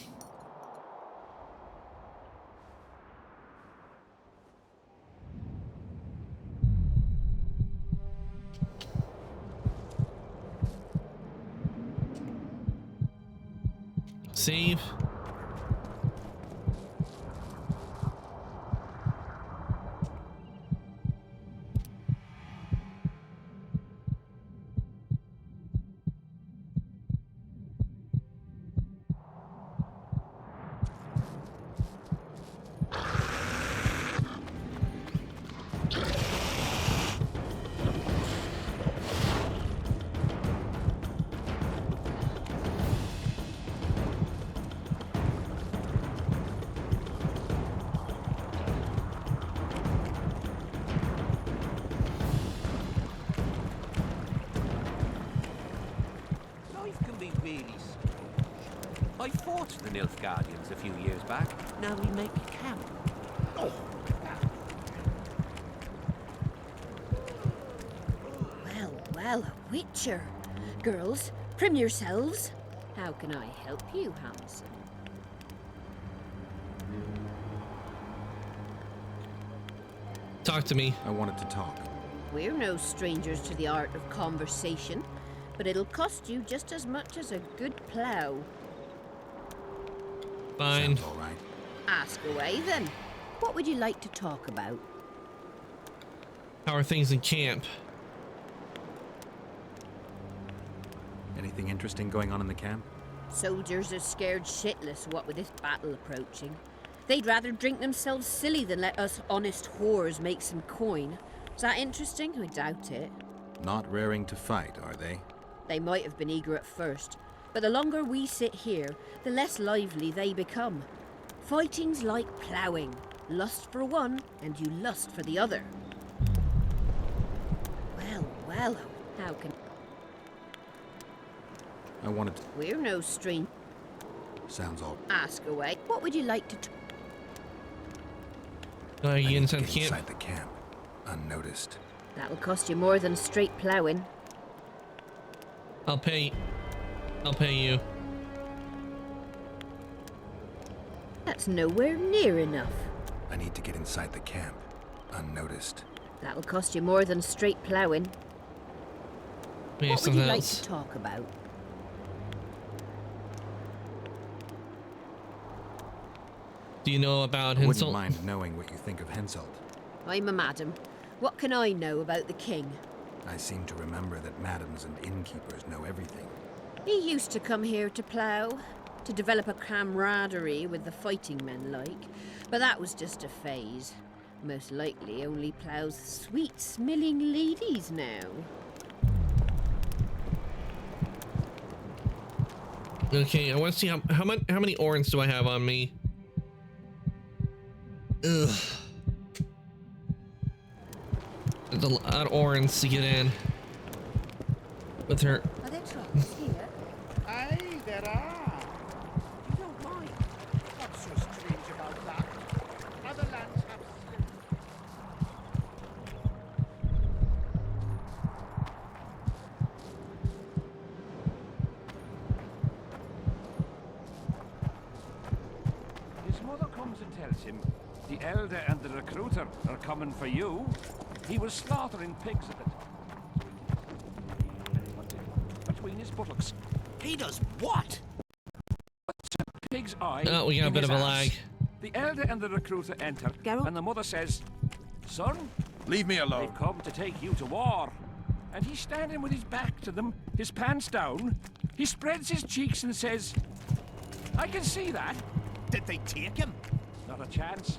Speaker 1: Save.
Speaker 3: Life can be really strange. I fought the Nilfgaardians a few years back. Now we make camp. Oh.
Speaker 15: Well, well, a witcher. Girls, prim yourselves. How can I help you, Hansen?
Speaker 1: Talk to me.
Speaker 8: I wanted to talk.
Speaker 15: We're no strangers to the art of conversation, but it'll cost you just as much as a good plough.
Speaker 1: Fine.
Speaker 8: Sounds all right.
Speaker 15: Ask away, then. What would you like to talk about?
Speaker 1: How are things in camp?
Speaker 6: Anything interesting going on in the camp?
Speaker 15: Soldiers are scared shitless, what with this battle approaching. They'd rather drink themselves silly than let us honest whores make some coin. Is that interesting? I doubt it.
Speaker 8: Not raring to fight, are they?
Speaker 15: They might have been eager at first, but the longer we sit here, the less lively they become. Fighting's like ploughing. Lust for one, and you lust for the other. Well, well, how can...
Speaker 8: I wanted to...
Speaker 15: We're no strange...
Speaker 8: Sounds all...
Speaker 15: Ask away. What would you like to...
Speaker 1: You
Speaker 8: Get
Speaker 1: inside camp?
Speaker 8: inside the camp, unnoticed.
Speaker 15: That'll cost you more than straight ploughing.
Speaker 1: I'll pay you.
Speaker 15: That's nowhere near enough.
Speaker 8: I need to get inside the camp, unnoticed.
Speaker 15: That'll cost you more than straight ploughing.
Speaker 1: Maybe
Speaker 15: What would you
Speaker 1: something
Speaker 15: like
Speaker 1: else.
Speaker 15: to talk about?
Speaker 1: Do you know about
Speaker 8: I wouldn't
Speaker 1: Henselt?
Speaker 8: mind knowing what you think of Henselt.
Speaker 15: I'm a madam. What can I know about the king?
Speaker 8: I seem to remember that madams and innkeepers know everything.
Speaker 15: He used to come here to plough, to develop a camaraderie with the fighting men like, but that was just a phase. Most likely only ploughs sweet, smelling ladies now.
Speaker 1: Okay, I want to see how many orans do I have on me? Ugh. There's a lot of orans to get in. With her.
Speaker 15: Are there troubles here?
Speaker 5: Aye, there are. You don't mind. What's so strange about that? Other lands have...
Speaker 12: His mother comes and tells him the elder and the recruiter are coming for you. He was slaughtering pigs at it. Between his buttocks.
Speaker 2: He does what?
Speaker 12: Pig's eye.
Speaker 1: Oh, we got a
Speaker 12: in
Speaker 1: bit
Speaker 12: his
Speaker 1: of a
Speaker 12: ass.
Speaker 1: lag.
Speaker 12: The elder and the recruiter enter, and the mother says, "Son,
Speaker 16: leave me alone.
Speaker 12: They've come to take you to war." And he's standing with his back to them, his pants down. He spreads his cheeks and says, "I can see that."
Speaker 2: Did they take him?
Speaker 12: Not a chance.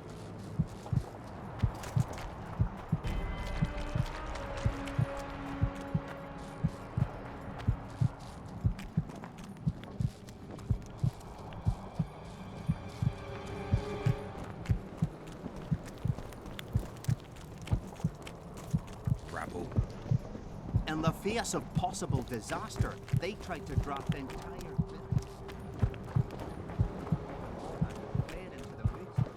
Speaker 3: Rabble.
Speaker 2: In the face of possible disaster, they tried to drop the entire... fled into the woods.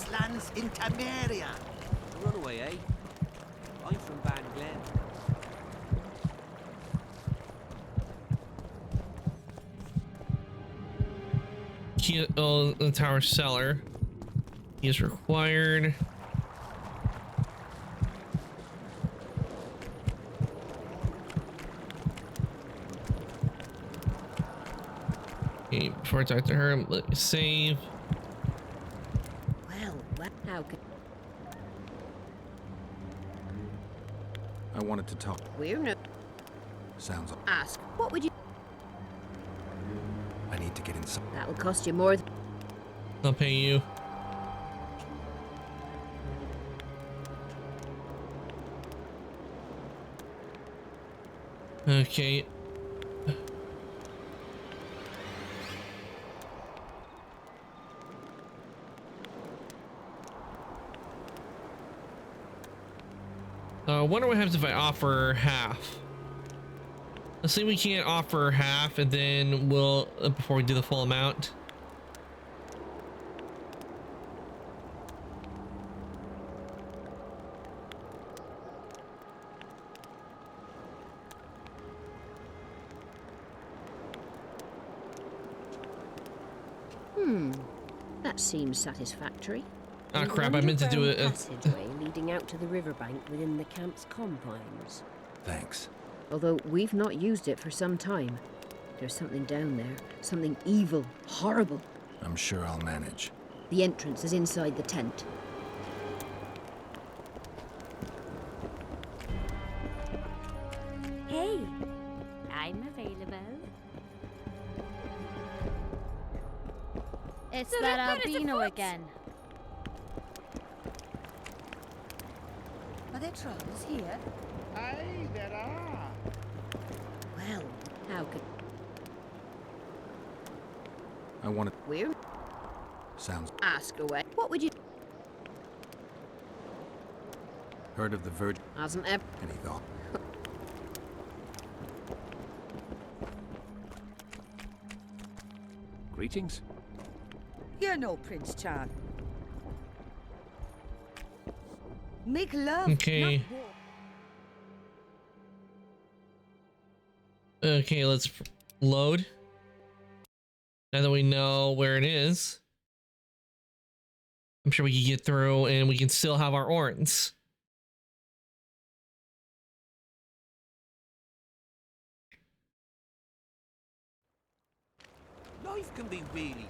Speaker 10: grasslands in Temeria.
Speaker 3: Runaway, eh? I'm from Van Glen.
Speaker 1: Key the tower cellar. He is required. Okay, before I talk to her, let me save.
Speaker 15: Well, how could
Speaker 8: I wanted to talk.
Speaker 15: we're no
Speaker 8: Sounds.
Speaker 15: ask? What would you?
Speaker 8: I need to get inside.
Speaker 15: That will cost you more.
Speaker 1: I'll pay you. Okay. What do I have if I offer half? Let's say we can't offer half, and then we'll before we do the full amount.
Speaker 15: That seems satisfactory.
Speaker 1: Ah,
Speaker 15: An
Speaker 1: crap, I meant to do it.
Speaker 15: underground passageway leading out to the riverbank within the camp's confines.
Speaker 8: Thanks.
Speaker 15: Although we've not used it for some time. There's something down there. Something evil, horrible.
Speaker 8: I'm sure I'll manage.
Speaker 15: The entrance is inside the tent.
Speaker 17: Hey, I'm available.
Speaker 18: It's
Speaker 17: So
Speaker 18: that
Speaker 17: they've got us
Speaker 18: albino
Speaker 17: afoot.
Speaker 18: again.
Speaker 17: Are there trolls here?
Speaker 5: Aye, there are.
Speaker 15: Well, how could
Speaker 8: I want to.
Speaker 15: we're
Speaker 8: Sounds.
Speaker 15: ask away? What would you?
Speaker 8: Heard of the Virgin?
Speaker 15: Hasn't ever.
Speaker 8: Any thought?
Speaker 3: Greetings.
Speaker 17: You're no Prince Charles. Make love,
Speaker 1: Okay.
Speaker 17: not war.
Speaker 1: Okay, let's load. Now that we know where it is, I'm sure we can get through and we can still have our orns.
Speaker 3: Life can be really strange.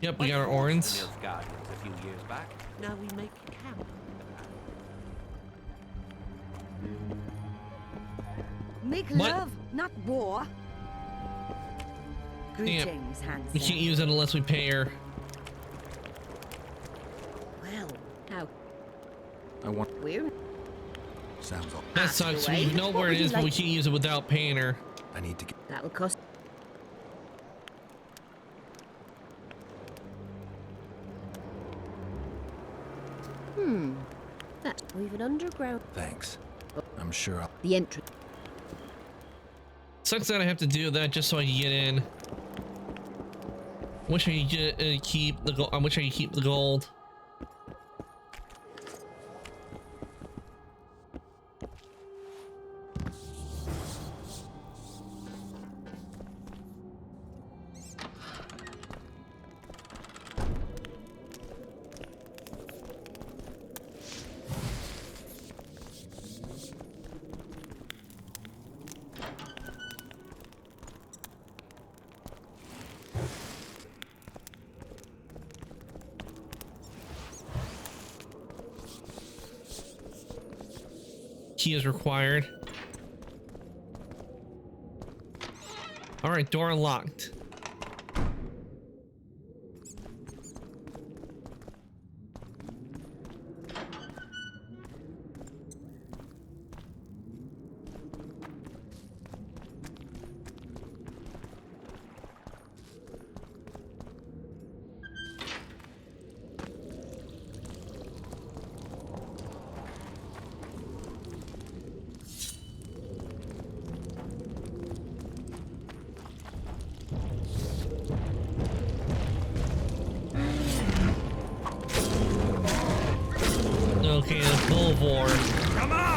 Speaker 1: Yep, we got our
Speaker 3: I fought for the
Speaker 1: orns.
Speaker 3: Nilf Guardians a few years back. Now we make camp.
Speaker 17: Make
Speaker 1: What?
Speaker 17: love, not war.
Speaker 1: Damn.
Speaker 17: Greetings,
Speaker 1: We
Speaker 17: handsome.
Speaker 1: can't use it unless we pay her.
Speaker 15: Well, how
Speaker 8: I want.
Speaker 15: we're
Speaker 8: Sounds. All.
Speaker 1: That sucks. We know
Speaker 15: What
Speaker 1: where it
Speaker 15: would you
Speaker 1: is, but we
Speaker 15: like?
Speaker 1: can't use it without paying her.
Speaker 8: I need to get.
Speaker 15: that will cost. That's we've an underground.
Speaker 8: Thanks. I'm sure I'll.
Speaker 15: The entrance.
Speaker 1: Sucks that I have to do that just so I can get in. Wish I could get, keep the gold. I wish I could keep the gold. Key is required. All right, door unlocked. Okay, the Bulvor.
Speaker 14: Come on!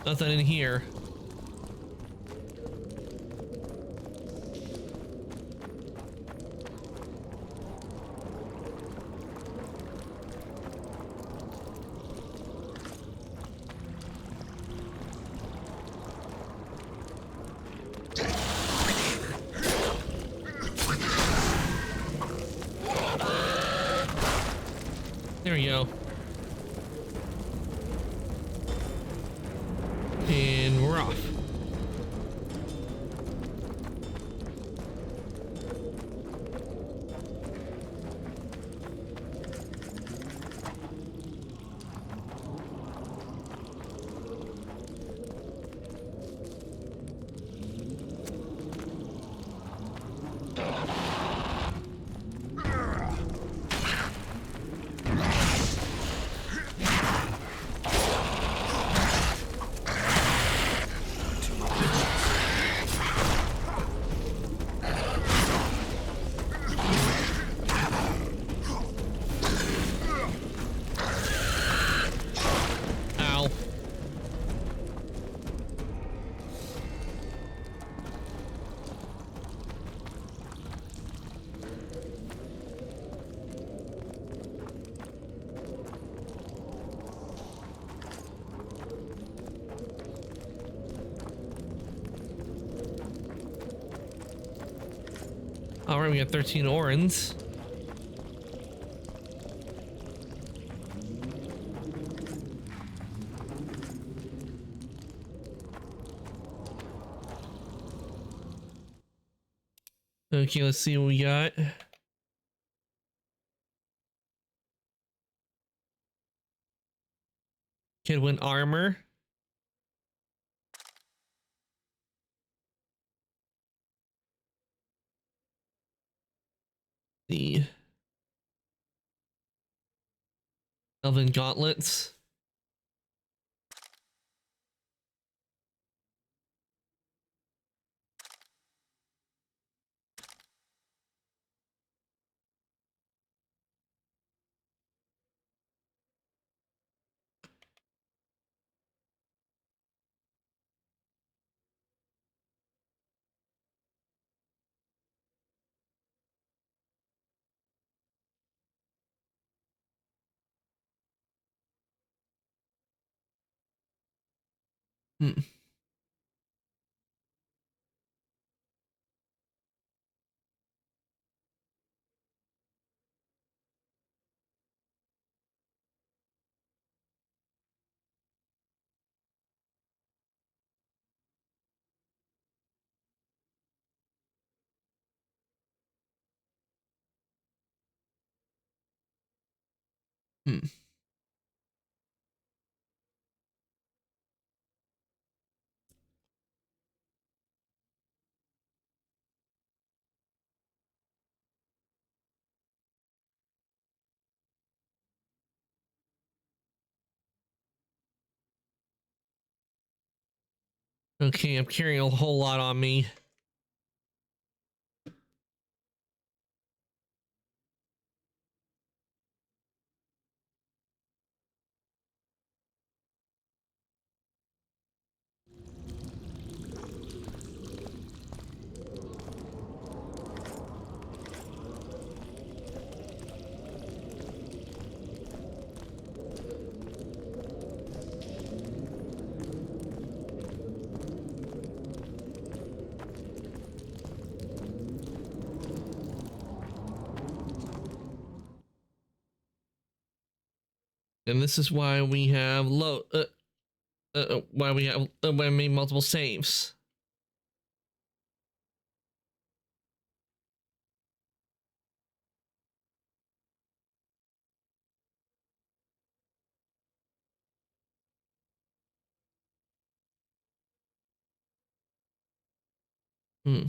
Speaker 1: Nothing in here. There we go. And we're off. All right, we got 13 orans. Okay, let's see what we got. Kid win armor. The Elven gauntlets. Okay, I'm carrying a whole lot on me. And this is why we have why we made multiple saves. Hmm.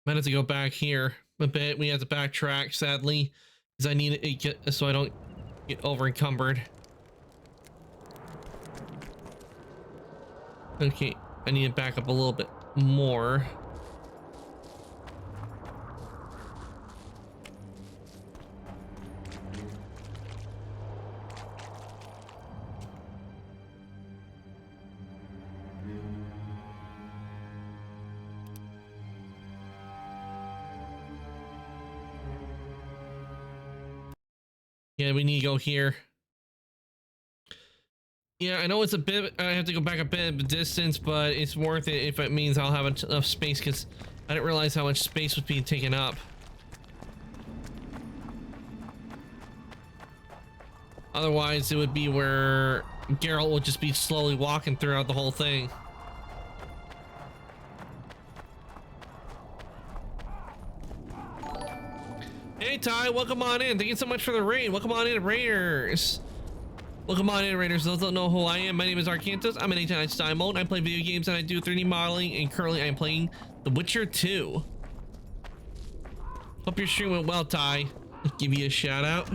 Speaker 1: Might have to go back here a bit. We have to backtrack, sadly, because I need to get so I don't get over encumbered. Okay, I need to back up a little bit more. Yeah, we need to go here. Yeah, I know it's a bit, I have to go back a bit of a distance, but it's worth it if it means I'll have enough space, because I didn't realize how much space was being taken up. Otherwise, it would be where Geralt would just be slowly walking throughout the whole thing. Hey Ty, welcome on in. Thank you so much for the raid. Welcome on in, Raiders. Welcome on in, Raiders. Those don't know who I am, my name is Arcantos. I'm an 89 style mode. I play video games and I do 3D modeling, and currently I'm playing The Witcher 2. Hope your stream went well, Ty. Give you a shout out.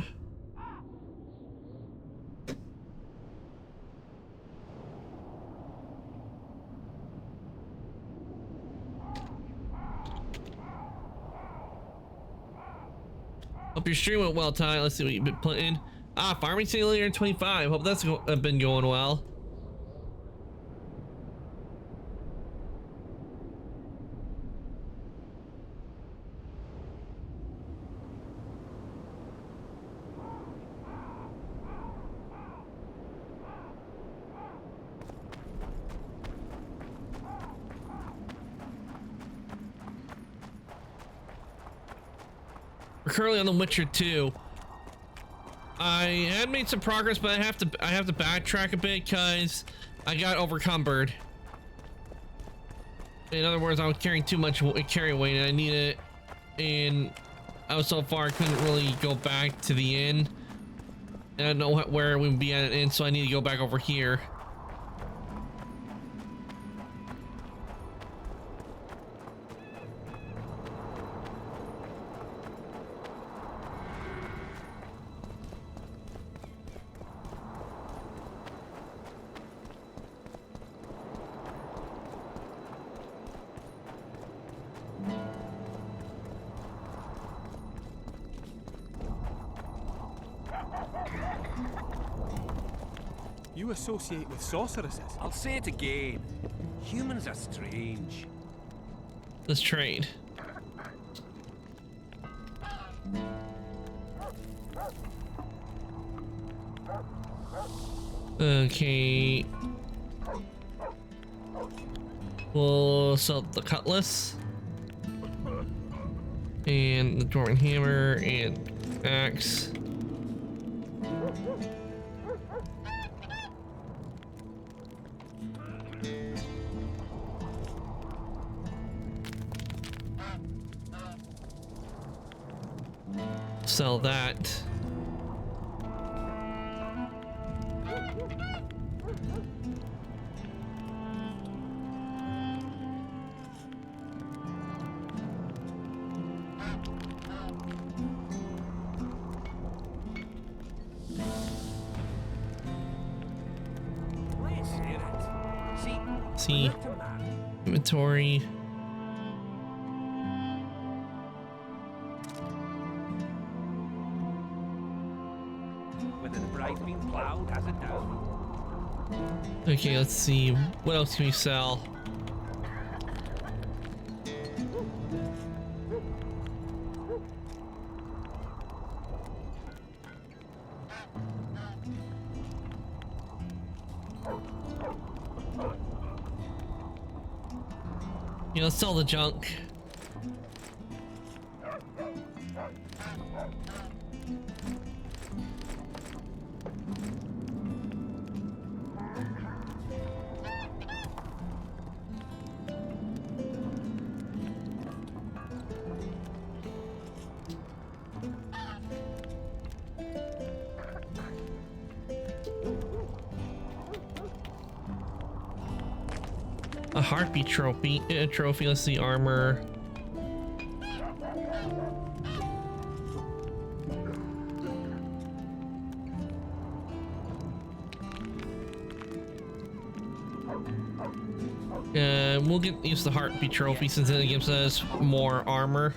Speaker 1: Hope your stream went well, Ty. Let's see what you've been playing. Ah, Farming Simulator 25. Hope that's been going well. We're currently on The Witcher 2. I had made some progress, but I have to backtrack a bit because I got overcumbered. In other words, I was carrying too much carry weight and I needed it, and I was so far I couldn't really go back to the inn. And I don't know where we would be at an inn, so I need to go back over here.
Speaker 18: You associate with sorceresses?
Speaker 3: I'll say it again. Humans are strange.
Speaker 1: Let's trade. Okay. We'll sell the cutlass. And the dwarven hammer and axe. Sell that. See inventory.
Speaker 3: Whether the bride's been plowed, has it down?
Speaker 1: Okay, let's see. What else can we sell? Yeah, let's sell the junk. heartbeat trophy. Trophy. Let's see, armor. We'll use the heartbeat trophy since it gives us more armor.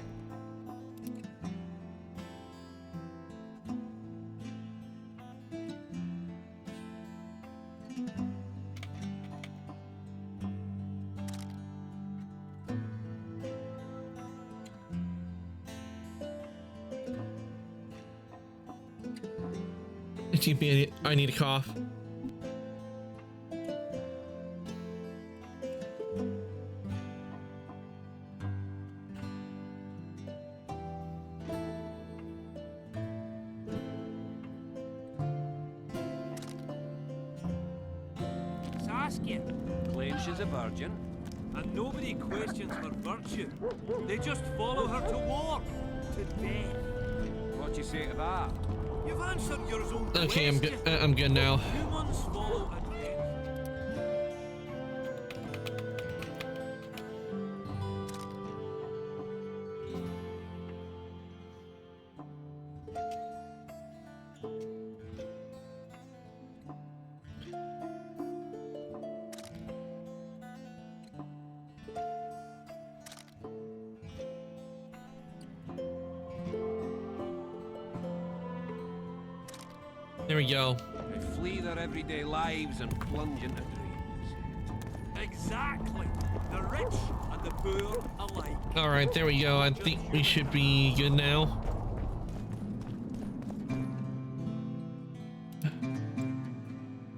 Speaker 1: I need a cough.
Speaker 19: Saskia claims she's a virgin, and nobody questions her virtue. They just follow her to war, to death.
Speaker 10: What do you say to that?
Speaker 19: You've answered your own question.
Speaker 1: Okay, I'm good now.
Speaker 19: Humans follow a death.
Speaker 1: There we go.
Speaker 3: They flee their everyday lives and plunge into dreams.
Speaker 19: Exactly. The rich and the poor alike.
Speaker 1: All right, there we go. I think we should be good now.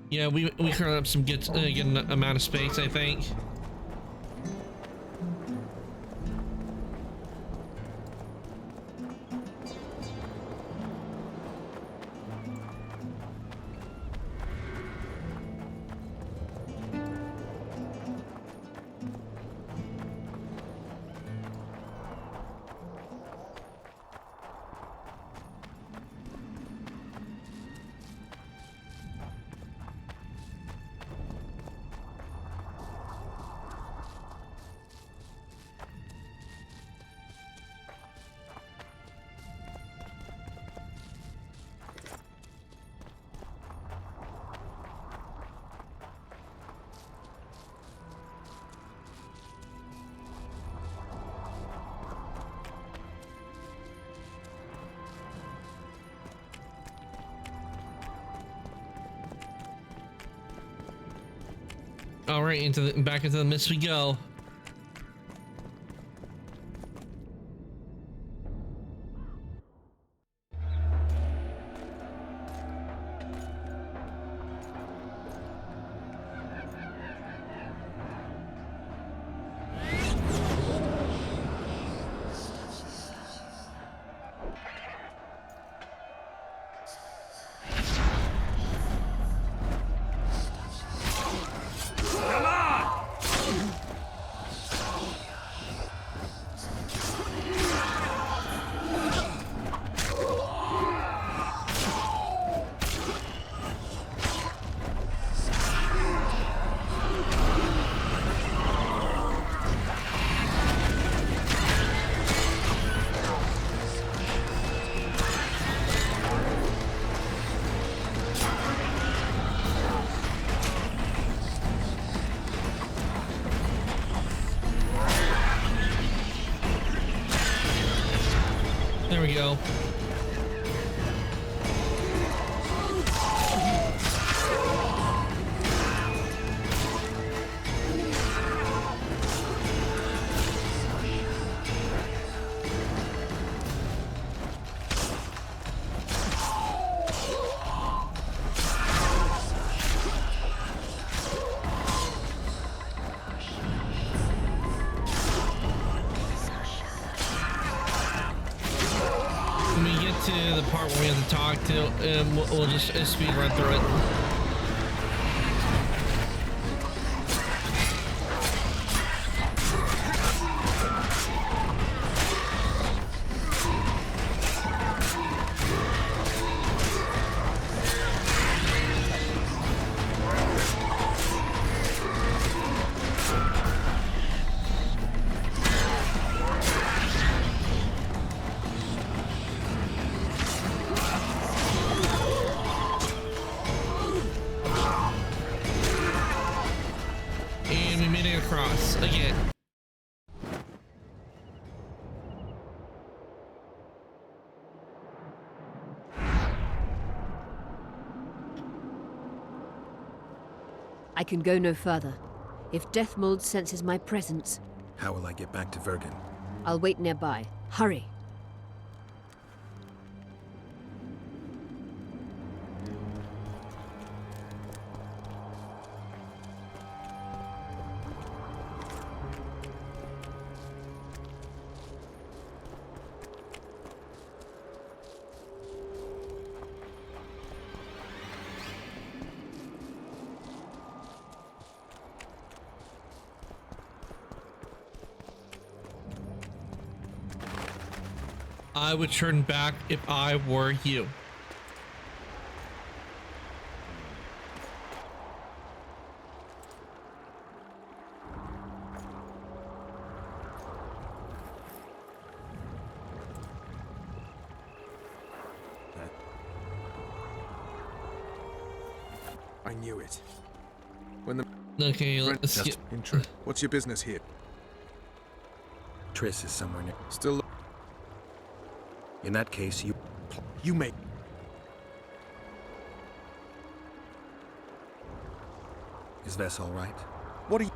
Speaker 1: Yeah, we cleared up some good amount of space, I think. All right, back into the mist we go. There we go. To the part where we have to talk to, and we'll just speed run through it.
Speaker 15: I can go no further. If Deathmold senses my presence,
Speaker 8: How will I get back to Vergen?
Speaker 15: I'll wait nearby. Hurry.
Speaker 1: I would turn back if I were you.
Speaker 16: I knew it. When the
Speaker 1: Okay, let's
Speaker 16: just
Speaker 1: get
Speaker 16: intro. What's your business here?
Speaker 8: Triss is somewhere near.
Speaker 16: Still.
Speaker 8: In that case,
Speaker 16: You make.
Speaker 8: Is Vess all right?
Speaker 16: What are you?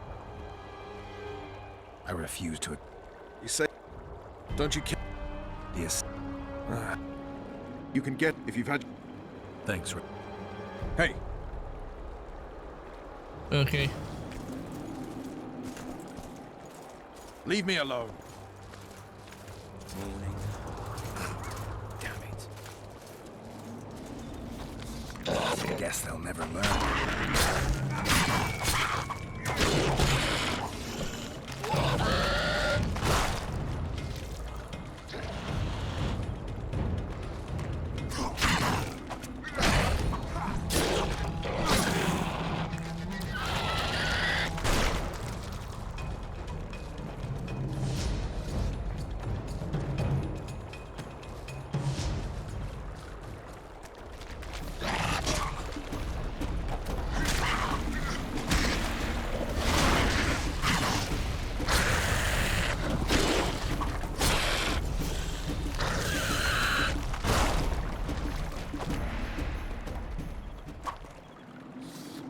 Speaker 8: I refuse to.
Speaker 16: You say. Don't you care?
Speaker 8: Yes.
Speaker 16: You can get if you've had.
Speaker 8: Thanks, Rick.
Speaker 16: Hey.
Speaker 1: Okay.
Speaker 16: Leave me alone.
Speaker 8: Damn it. Guess they'll never learn.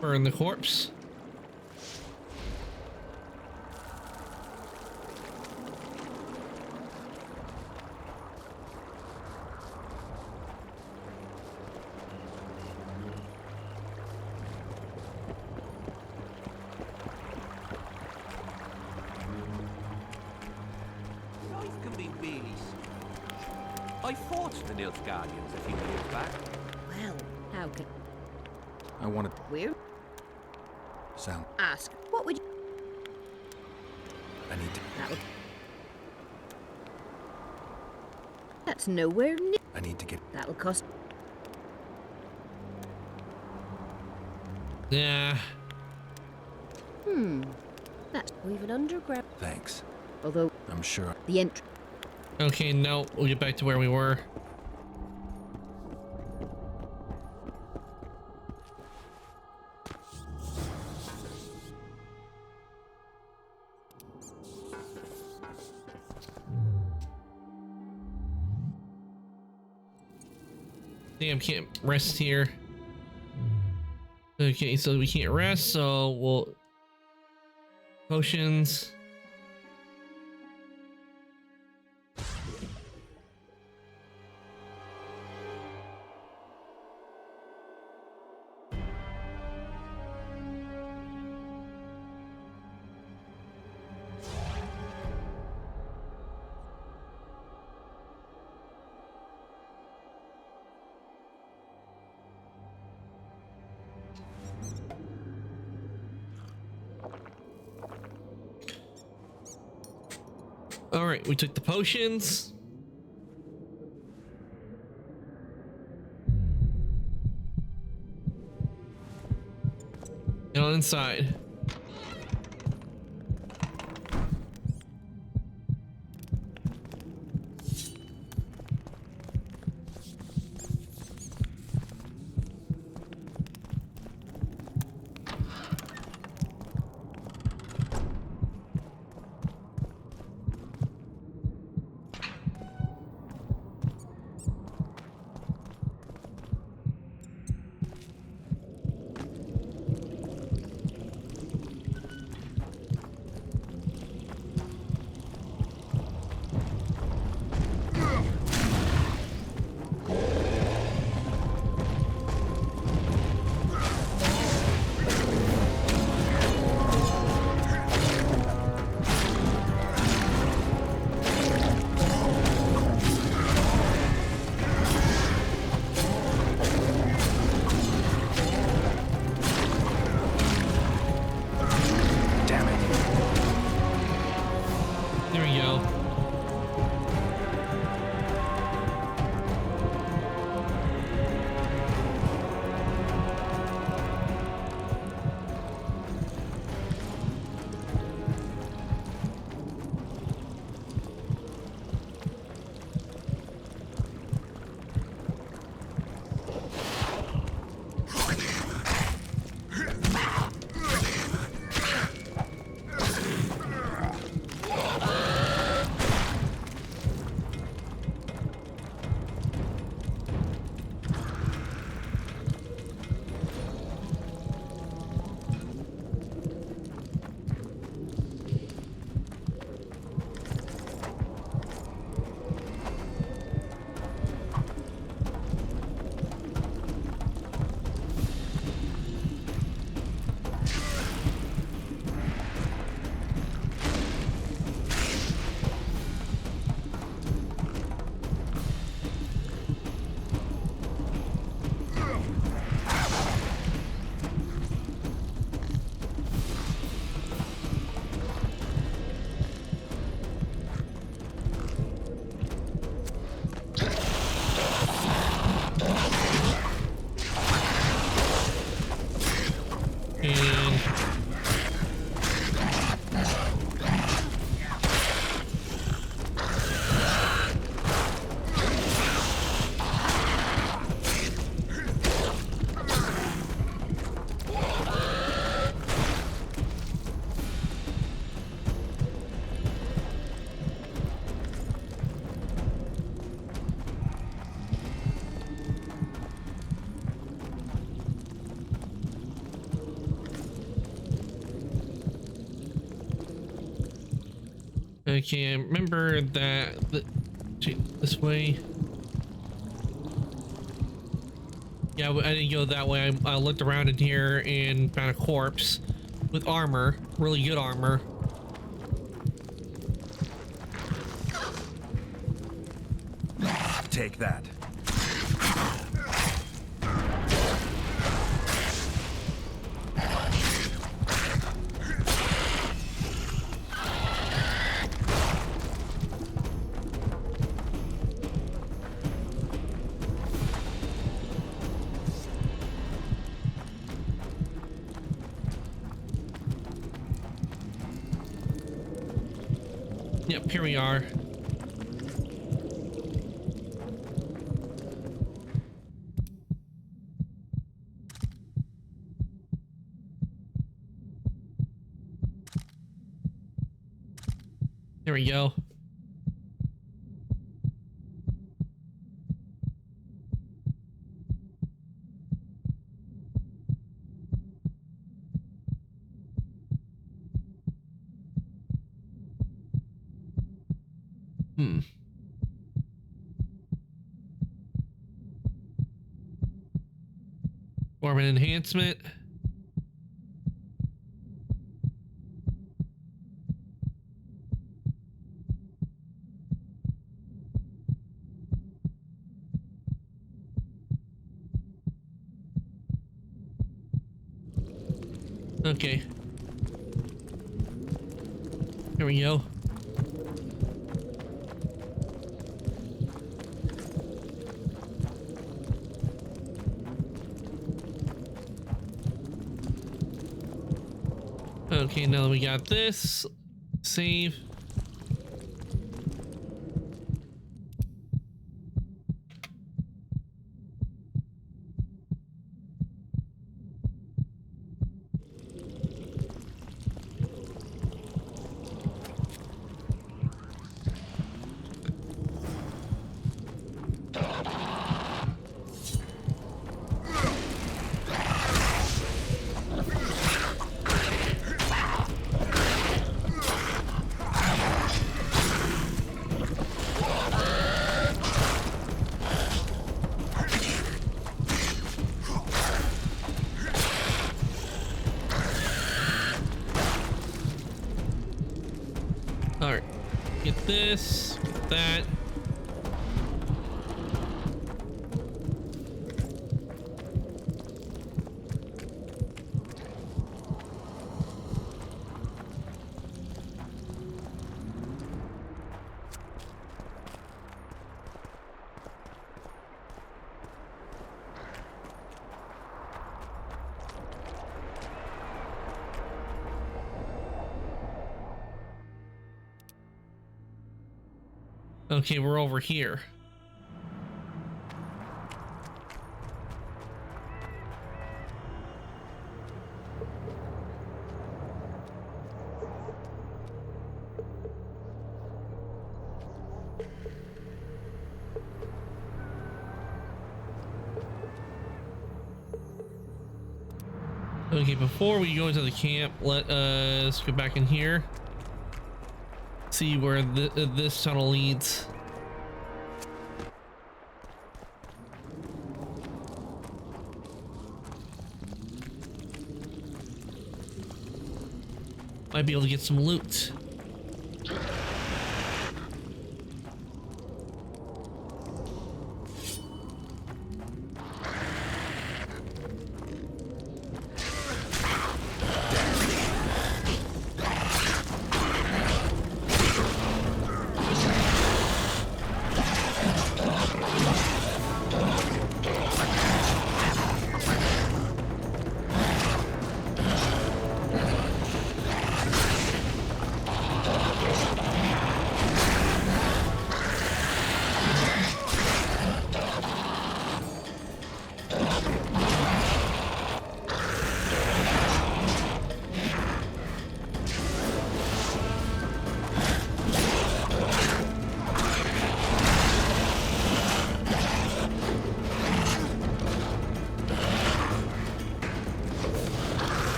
Speaker 1: Burn the corpse.
Speaker 3: Life can be really I fought the Nilfgaardians a few years back.
Speaker 15: Well, how could...
Speaker 8: I wanted
Speaker 15: Weird.
Speaker 8: sound.
Speaker 15: Ask. What would you...
Speaker 8: I need to.
Speaker 15: That would... That's nowhere near...
Speaker 8: I need to get.
Speaker 15: That'll cost...
Speaker 1: Yeah.
Speaker 15: That's even underground.
Speaker 8: Thanks.
Speaker 15: Although...
Speaker 8: I'm sure.
Speaker 15: The entry...
Speaker 1: Okay, no, we'll get back to where we were. Damn, can't rest here. Okay, so we can't rest, so we'll... Potions. All right, we took the potions. And on inside. Okay, remember that this way. Yeah, I didn't go that way. I looked around in here and found a corpse with armor, really good armor.
Speaker 6: Take that.
Speaker 1: Yep, here we are. There we go. Form an enhancement. Okay. Here we go. Okay, now that we got this, save. Alright, get this, get that. Okay, we're over here. Okay, before we go into the camp, let us go back in here. See where this tunnel leads. Might be able to get some loot.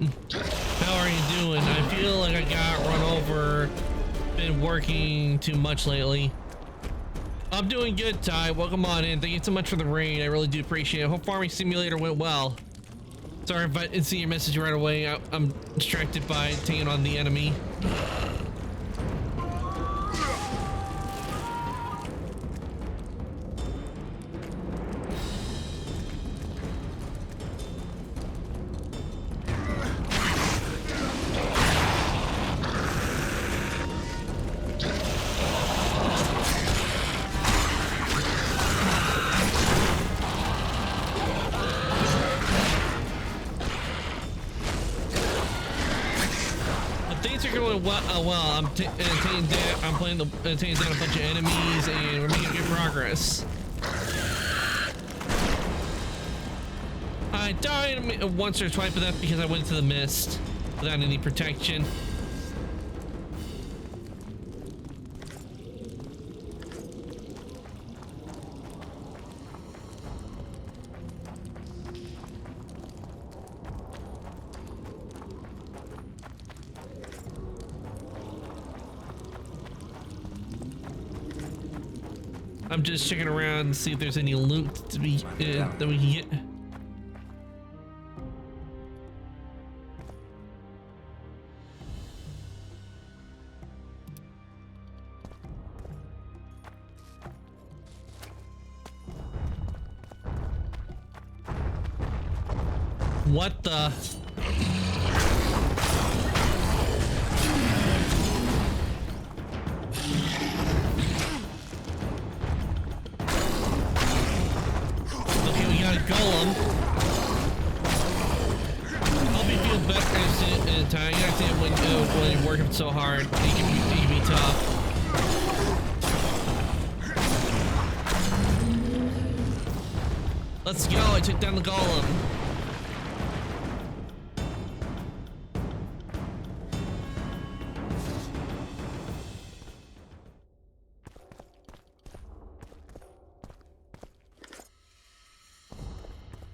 Speaker 1: How are you doing? I feel like I got run over. Been working too much lately. I'm doing good, Ty. Welcome on in. Thank you so much for the raid. I really do appreciate it. Hope Farming Simulator went well. Sorry if I didn't see your message right away. I'm distracted by taking on the enemy. I'm playing taking down a bunch of enemies, and we're making good progress. I died once or twice, but that's because I went to the mist without any protection. I'm just checking around to see if there's any loot to be that we can get. What the? Golem. Hope you feel better in time. You gotta see it when you're working so hard. It can be tough. Let's go. I took down the golem.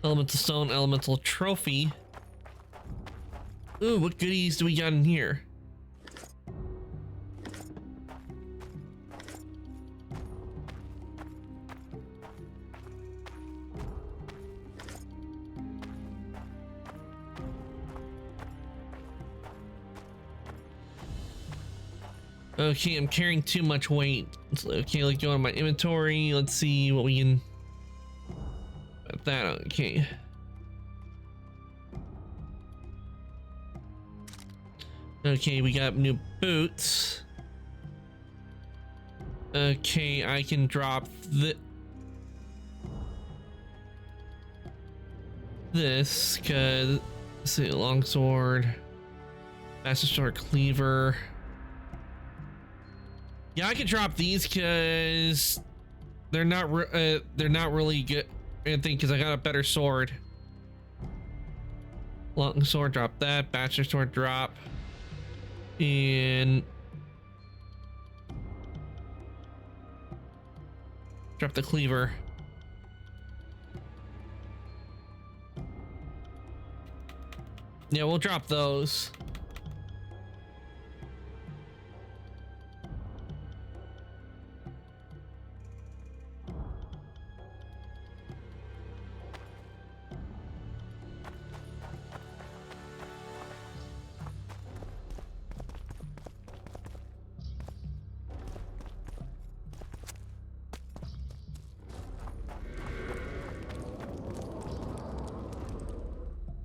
Speaker 1: Elemental stone, elemental trophy. Ooh, what goodies do we got in here? Okay, I'm carrying too much weight. Okay, let's go on my inventory. Let's see what we can. That okay. Okay, we got new boots. Okay, I can drop this because see, longsword, master sword, cleaver. Yeah, I can drop these because they're not really good. I think because I got a better sword. Long sword, drop that. Bachelor sword, drop. And drop the cleaver. Yeah, we'll drop those.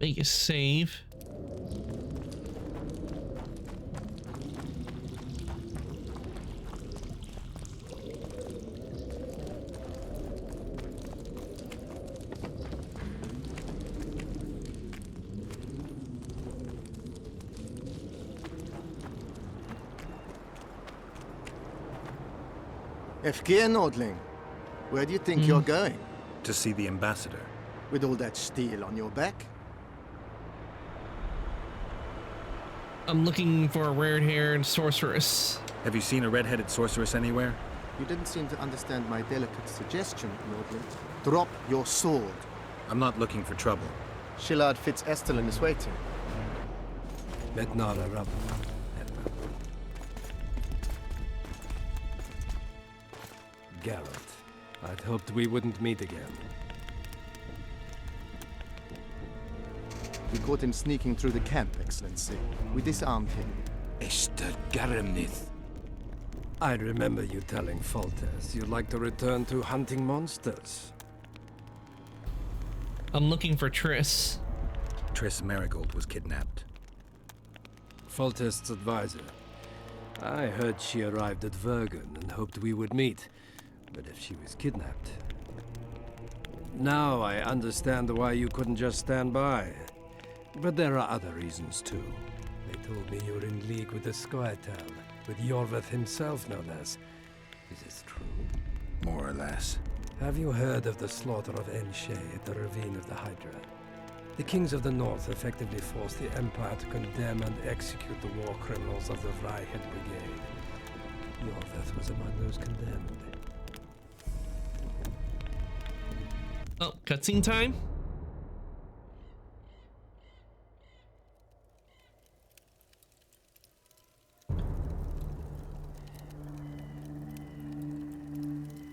Speaker 1: Make a save.
Speaker 20: Efkir Nordling, where do you think you're going?
Speaker 6: To see the ambassador.
Speaker 20: With all that steel on your back?
Speaker 1: I'm looking for a red-haired sorceress.
Speaker 6: Have you seen a red-headed sorceress anywhere?
Speaker 20: You didn't seem to understand my delicate suggestion, Nordling. Drop your sword.
Speaker 6: I'm not looking for trouble.
Speaker 20: Shillard Fitz-Estelin is waiting.
Speaker 9: Metnara Rab. Garrett, I'd hoped we wouldn't meet again.
Speaker 20: We caught him sneaking through the camp, Excellency. We disarmed him.
Speaker 9: Esther Garamnith. I remember you telling Foltest you'd like to return to hunting monsters.
Speaker 1: I'm looking for Triss.
Speaker 6: Triss Marigold was kidnapped.
Speaker 9: Foltest's advisor. I heard she arrived at Vergen and hoped we would meet. But if she was kidnapped... Now I understand why you couldn't just stand by. But there are other reasons too. They told me you're in league with the Squirtel, with Yorveth himself no less. Is this true?
Speaker 6: More or less.
Speaker 9: Have you heard of the slaughter of Enshe at the Ravine of the Hydra? The kings of the north effectively forced the Empire to condemn and execute the war criminals of the Vryhed Brigade. Yorveth was among those condemned.
Speaker 1: Oh, cutscene time?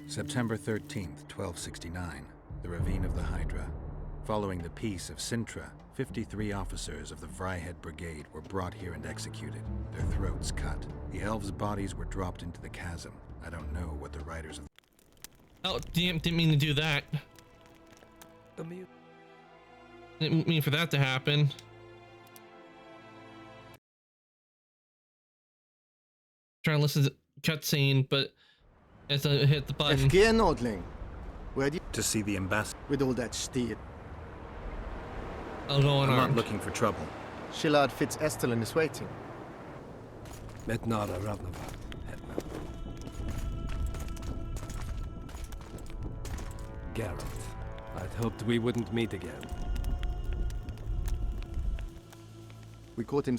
Speaker 6: September 13th, 1269, the Ravine of the Hydra. Following the Peace of Sintra, 53 officers of the Vryhed Brigade were brought here and executed, their throats cut. The elves' bodies were dropped into the chasm. I don't know what the writers of...
Speaker 1: Oh, damn, didn't mean to do that. Didn't mean for that to happen. Trying to listen to cutscene, but as I hit the button.
Speaker 20: Nordling. Where do you...
Speaker 6: To see the ambassador.
Speaker 20: With all that steel.
Speaker 1: I'll go
Speaker 6: I'm
Speaker 1: unarmed.
Speaker 6: not looking for trouble.
Speaker 20: Shillard Fitz-Estelin is waiting.
Speaker 9: Metnara Ravnava, Hetman. Garrett, I'd hoped we wouldn't meet again.
Speaker 20: We caught him...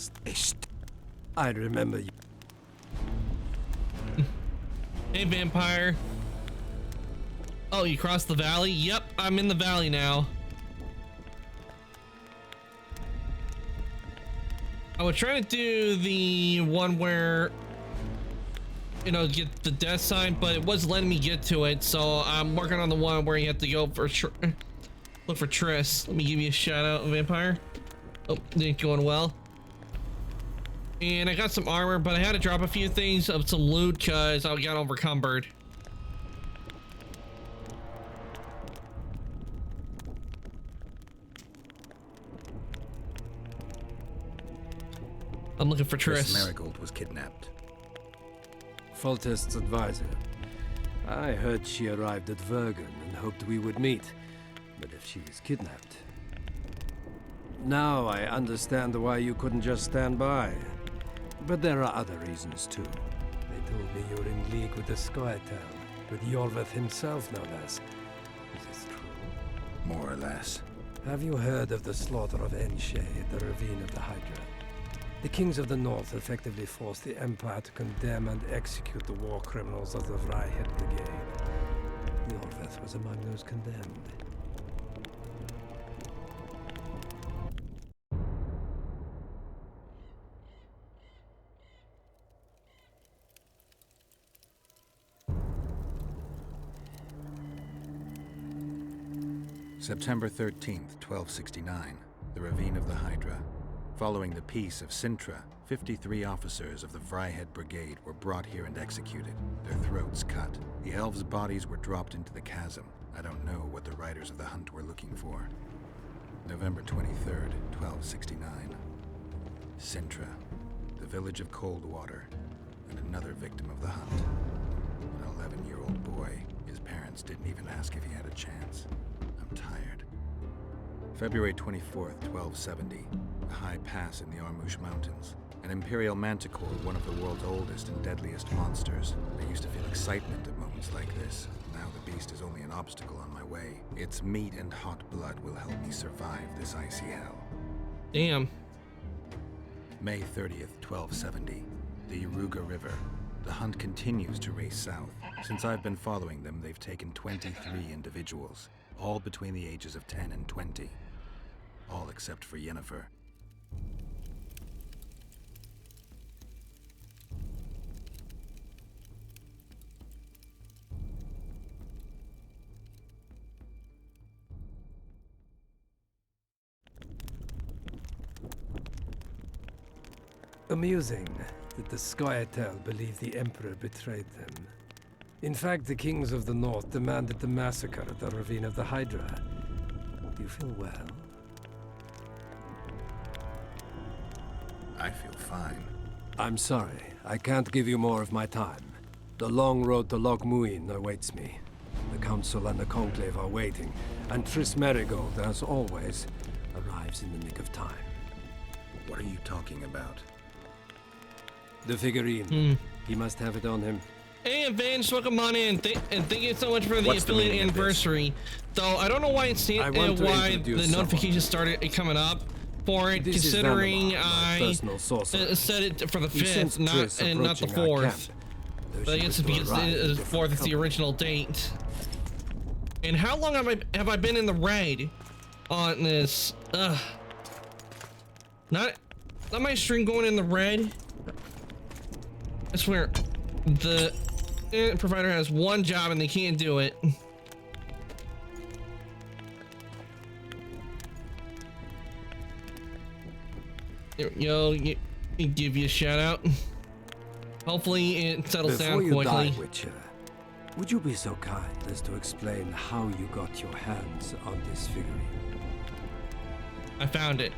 Speaker 9: I remember you.
Speaker 1: Hey, vampire. Oh, you crossed the valley? Yep, I'm in the valley now. I was trying to do the one where, you know, get the death sign, but it wasn't letting me get to it, so I'm working on the one where you have to go for look for Triss. Let me give you a shout out, vampire. Oh, didn't going well. And I got some armor, but I had to drop a few things of some loot because I got overcumbered. I'm looking for Triss.
Speaker 6: Marigold was kidnapped.
Speaker 9: Foltest's advisor. I heard she arrived at Vergen and hoped we would meet. But if she was kidnapped... Now I understand why you couldn't just stand by. But there are other reasons too. They told me you're in league with the Squirtel, with Yorveth himself no less. Is this true?
Speaker 6: More or less.
Speaker 9: Have you heard of the slaughter of Enshe at the Ravine of the Hydra? The kings of the north effectively forced the Empire to condemn and execute the war criminals of the Vryhed Brigade. Yorveth was among those condemned.
Speaker 6: September 13th, 1269, the Ravine of the Hydra. Following the Peace of Sintra, 53 officers of the Vryhed Brigade were brought here and executed, their throats cut. The elves' bodies were dropped into the chasm. I don't know what the riders of the hunt were looking for. November 23rd, 1269. Sintra, the village of Coldwater, and another victim of the hunt. An 11-year-old boy. His parents didn't even ask if he had a chance. I'm tired. February 24th, 1270. A high pass in the Armouche Mountains. An Imperial Manticore, one of the world's oldest and deadliest monsters. I used to feel excitement at moments like this. Now the beast is only an obstacle on my way. Its meat and hot blood will help me survive this icy hell.
Speaker 1: Damn.
Speaker 6: May 30th, 1270. The Yaruga River. The hunt continues to race south. Since I've been following them, they've taken 23 individuals, all between the ages of 10 and 20. All except for Yennefer.
Speaker 9: Amusing that the Scoia'tael believe the Emperor betrayed them. In fact, the kings of the North demanded the massacre at the Ravine of the Hydra. Do you feel well?
Speaker 8: I feel fine.
Speaker 9: I'm sorry. I can't give you more of my time. The long road to Loch Muin awaits me. The Council and the Conclave are waiting, and Triss Merigold, as always, arrives in the nick of time.
Speaker 8: What are you talking about?
Speaker 9: The figurine. He must have it on him.
Speaker 1: Hey, Avenged, welcome on in, and thank you so much for the
Speaker 9: What's the
Speaker 1: affiliate
Speaker 9: meaning of this?
Speaker 1: anniversary. Though I don't know why it's
Speaker 9: I want to
Speaker 1: why
Speaker 9: introduce
Speaker 1: the notifications started coming up for it,
Speaker 9: This is
Speaker 1: considering
Speaker 9: Vanamar, my
Speaker 1: I
Speaker 9: personal sorcerer.
Speaker 1: set it for the
Speaker 9: He
Speaker 1: 5th,
Speaker 9: sensed
Speaker 1: not
Speaker 9: Triss
Speaker 1: and not the
Speaker 9: approaching our
Speaker 1: 4th.
Speaker 9: camp,
Speaker 1: But
Speaker 9: though
Speaker 1: I
Speaker 9: she
Speaker 1: guess
Speaker 9: was
Speaker 1: it's
Speaker 9: to
Speaker 1: because
Speaker 9: arrive
Speaker 1: the
Speaker 9: in
Speaker 1: 4th is the original date. And how long have I been in the red on this? Not my stream going in the red. I swear, the internet provider has one job and they can't do it. Yo, give you a shout out. Hopefully it settles
Speaker 9: Before
Speaker 1: down
Speaker 9: you
Speaker 1: quickly.
Speaker 9: die, Witcher, would you be so kind as to explain how you got your hands on this figurine?
Speaker 1: I found it.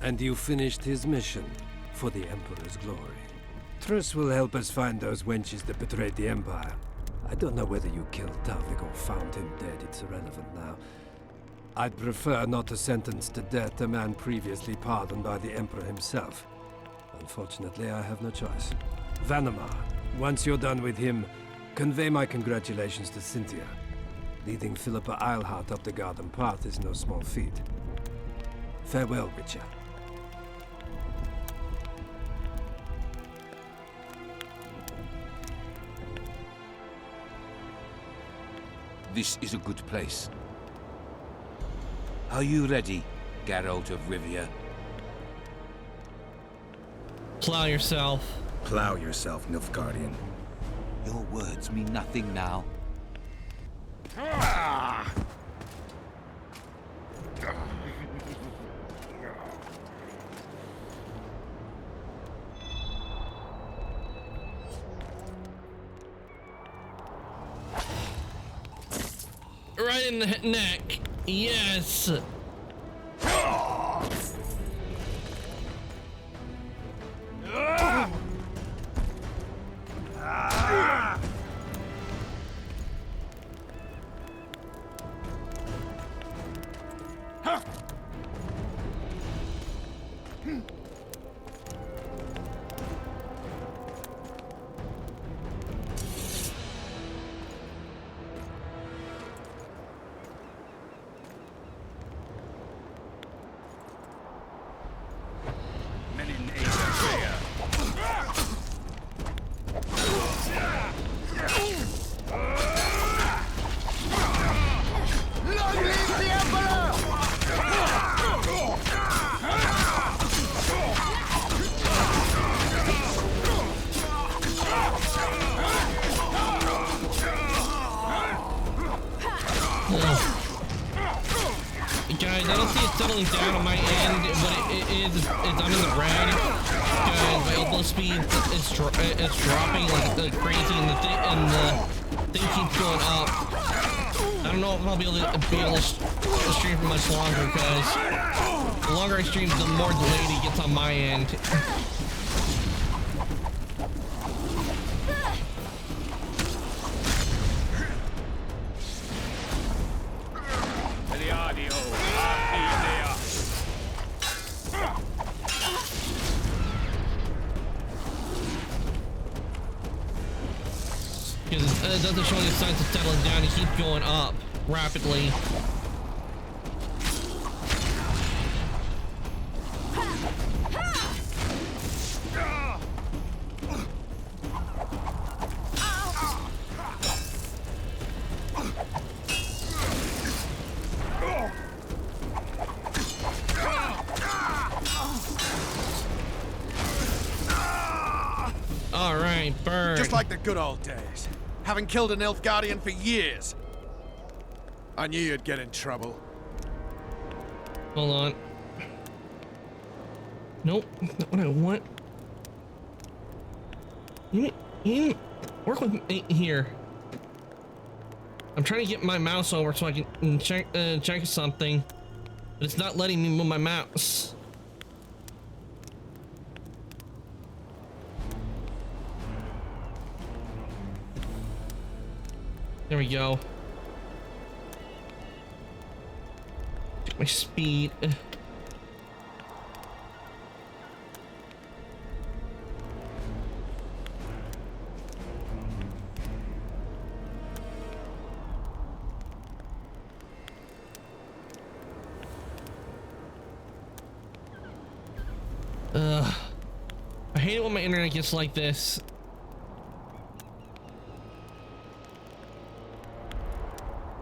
Speaker 9: And you finished his mission for the Emperor's glory. Triss will help us find those wenches that betrayed the Empire. I don't know whether you killed Tavik or found him dead. It's irrelevant now. I'd prefer not to sentence to death a man previously pardoned by the Emperor himself. Unfortunately, I have no choice. Vanamar, once you're done with him, convey my congratulations to Cynthia. Leading Philippa Eilhart up the garden path is no small feat. Farewell, Witcher.
Speaker 3: This is a good place. Are you ready, Geralt of Rivia?
Speaker 1: Plow yourself.
Speaker 8: Plow yourself, Nilfgaardian.
Speaker 10: Your words mean nothing now.
Speaker 1: Right in the neck. Yes. Guys, I don't see it settling down on my end, but it is I'm in the red. Guys, my elbow speed is dropping like crazy, and the thing keeps going up. I don't know if I'll be able to stream for much longer, because the longer I stream, the more delayed it gets on my end. Because it doesn't show any signs of settling down, it keeps going up rapidly. All right, burn.
Speaker 16: Just like the good old days. Having killed an Nilfgaardian for years. I knew you'd get in trouble.
Speaker 1: Hold on. Nope, not what I want. You work with me here. I'm trying to get my mouse over so I can check something, but it's not letting me move my mouse. There we go. Check my speed. I hate it when my internet gets like this.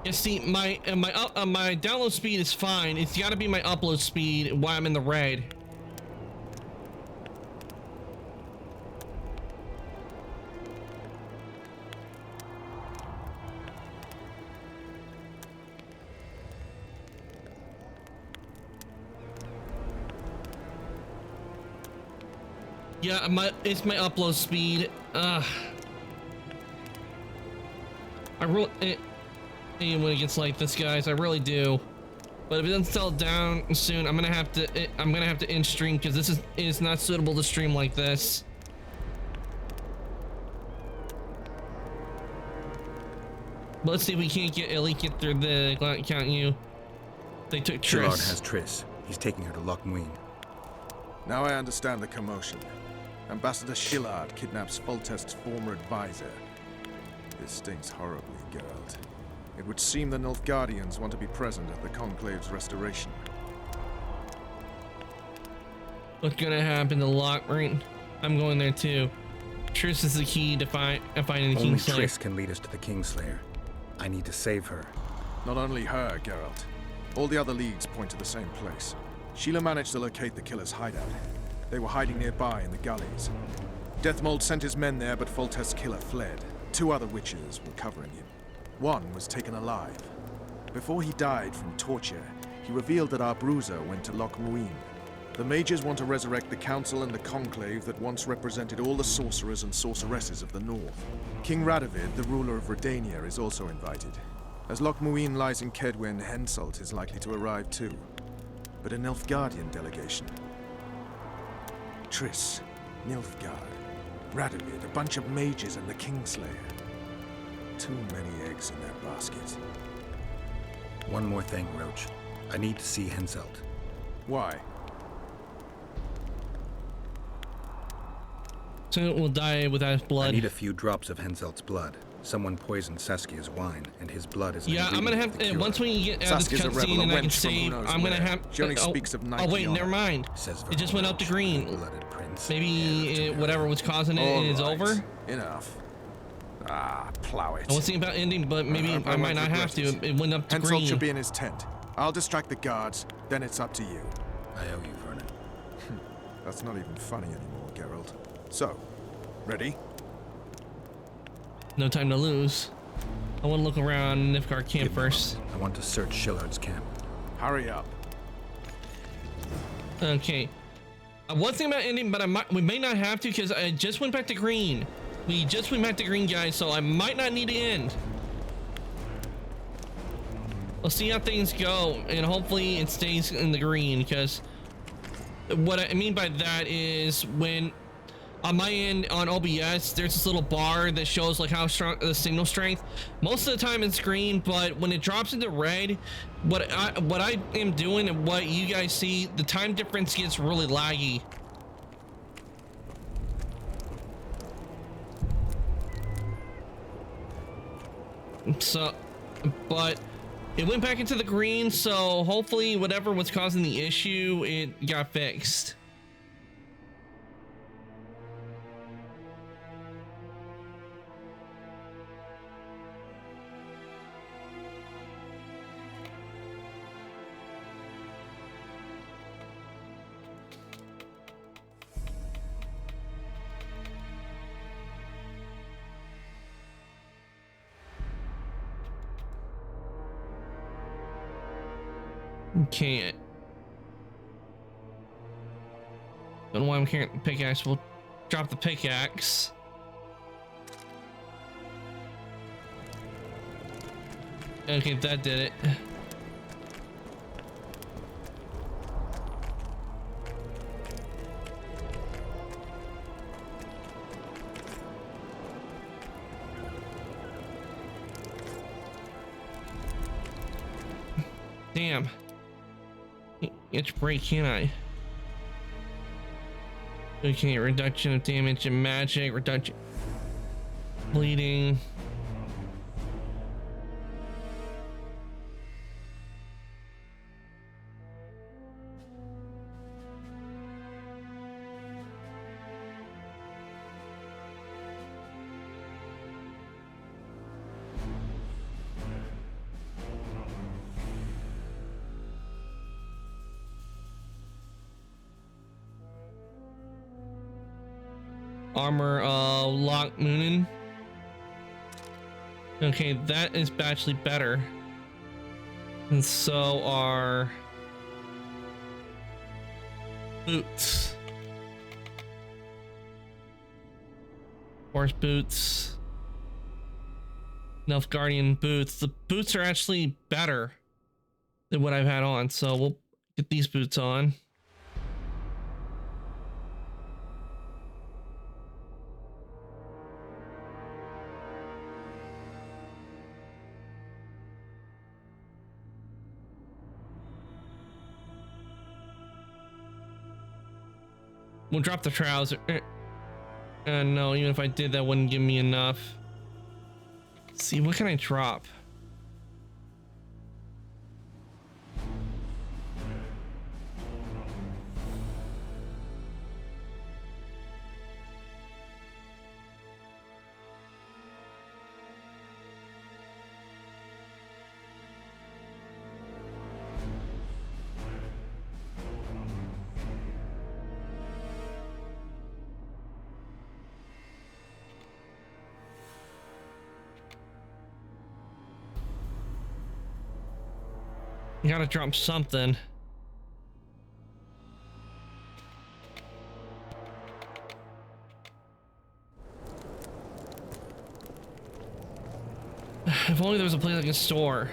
Speaker 1: You see, my download speed is fine. It's got to be my upload speed while I'm in the red. Yeah, it's my upload speed. I really when it gets like this, guys, I really do. But if it doesn't settle down soon, I'm gonna have to end stream because this is not suitable to stream like this. But let's see if we can't at least get through the count you. They took Triss.
Speaker 8: Shillard has Triss. He's taking her to Loch Muin.
Speaker 16: Now I understand the commotion. Ambassador Shillard kidnaps Foltest's former advisor. This stings horribly, Geralt. It would seem the Nilfgaardians want to be present at the Conclave's restoration.
Speaker 1: What's gonna happen to Loch Muin? I'm going there too. Triss is the key to finding the Kingslayer.
Speaker 8: Only Triss can lead us to the Kingslayer. I need to save her.
Speaker 16: Not only her, Geralt. All the other leads point to the same place. Sheila managed to locate the killer's hideout. They were hiding nearby in the gullies. Deathmold sent his men there, but Foltest's killer fled. 2 other witches were covering him. One was taken alive. Before he died from torture, he revealed that our bruiser went to Loch Muin. The mages want to resurrect the council and the conclave that once represented all the sorcerers and sorceresses of the north. King Radovid, the ruler of Redania, is also invited. As Loch Muin lies in Kedwen, Henselt is likely to arrive too. But a Nilfgaardian delegation. Triss, Nilfgaard, Radovid, a bunch of mages and the Kingslayer. Too many eggs in that basket.
Speaker 8: One more thing, Roach. I need to see Henselt.
Speaker 16: Why?
Speaker 1: So we'll die without blood.
Speaker 8: I need a few drops of Henselt's blood. Someone poisoned Saskia's wine, and his blood is.
Speaker 1: Yeah, I'm gonna have to. Once we get out of this cutscene and I can save, I'm gonna have.
Speaker 16: She only speaks of
Speaker 1: oh wait, never mind. It just went up to green. Maybe whatever was causing it is over.
Speaker 16: Enough. Ah, plow it.
Speaker 1: I was thinking about ending, but maybe I might not have to. It went up to green.
Speaker 16: Henselt should be in his tent. I'll distract the guards. Then it's up to you.
Speaker 8: I owe you, Vernon.
Speaker 16: That's not even funny anymore, Geralt. So, ready?
Speaker 1: No time to lose. I want to look around Nilfgaard camp first.
Speaker 8: I want to search Shillard's camp.
Speaker 16: Hurry up.
Speaker 1: Okay. I was thinking about ending, but we may not have to because I just went back to green. We just went back to green, guys, so I might not need to end. We'll see how things go, and hopefully it stays in the green, because what I mean by that is when on my end on OBS, there's this little bar that shows like how strong the signal strength. Most of the time it's green, but when it drops into red, what I am doing and what you guys see, the time difference gets really laggy. So, but it went back into the green, so hopefully whatever was causing the issue, it got fixed. Okay. And why I'm carrying the pickaxe, we'll drop the pickaxe. Okay, that did it. Damn. It's break, can I? Okay, reduction of damage and magic, reduction. Bleeding. Armor Lock Moonin. Okay, that is actually better. And so are boots. Horse boots. Nilfgaardian boots. The boots are actually better than what I've had on, so we'll get these boots on. We'll drop the trouser. No, even if I did, that wouldn't give me enough. Let's see, what can I drop? You gotta drop something. If only there was a place I could store.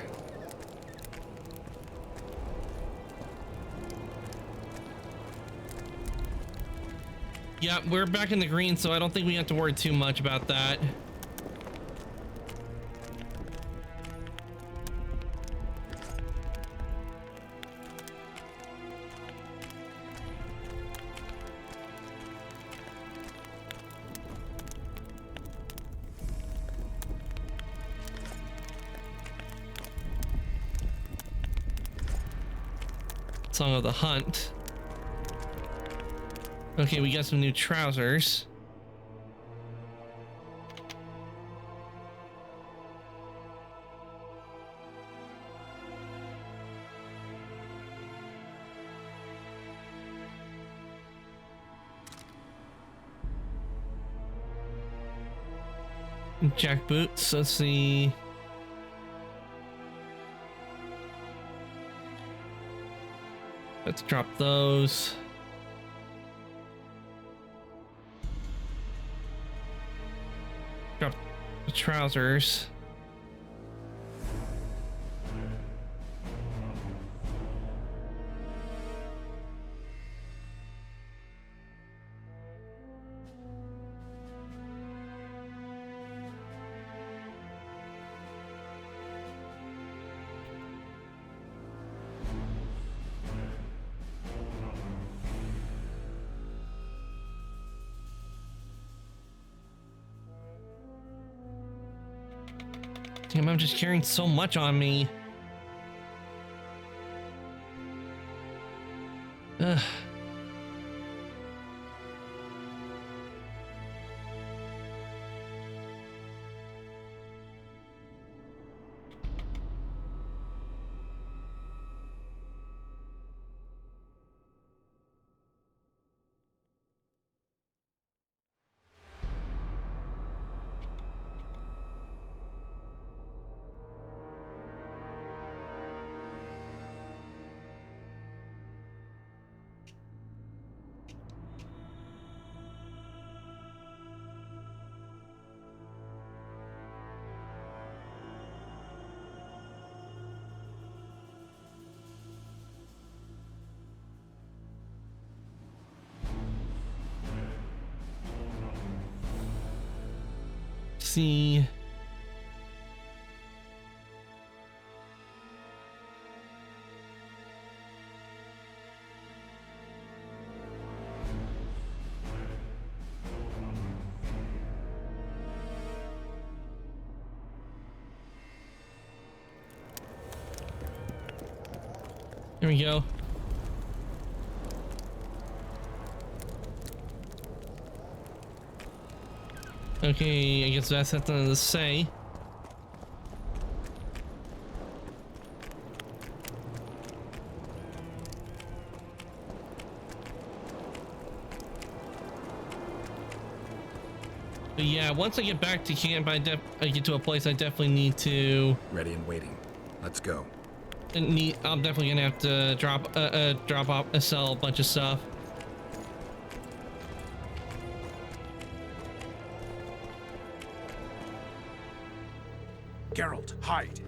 Speaker 1: Yeah, we're back in the green, so I don't think we have to worry too much about that. Song of the Hunt. Okay, we got some new trousers. Jack boots, let's see. Let's drop those. Drop the trousers. Damn, I'm just carrying so much on me. Ugh. see. Here we go. Okay, I guess that's something to say. But yeah, once I get back to camp, I get to a place I definitely need to.
Speaker 8: Ready and waiting. Let's go.
Speaker 1: I'm definitely gonna have to drop off, sell a bunch of stuff.
Speaker 6: Geralt, hide.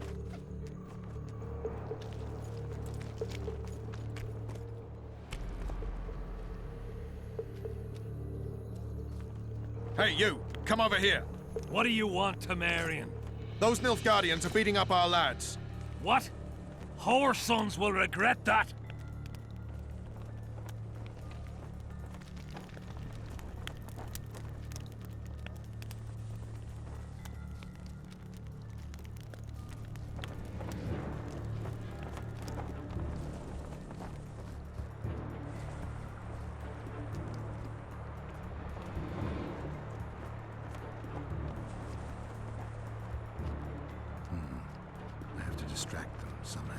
Speaker 16: Hey, you! Come over here!
Speaker 19: What do you want, Temerian?
Speaker 16: Those Nilfgaardians are beating up our lads.
Speaker 19: What? Our sons will regret that.
Speaker 8: I have to distract them somehow.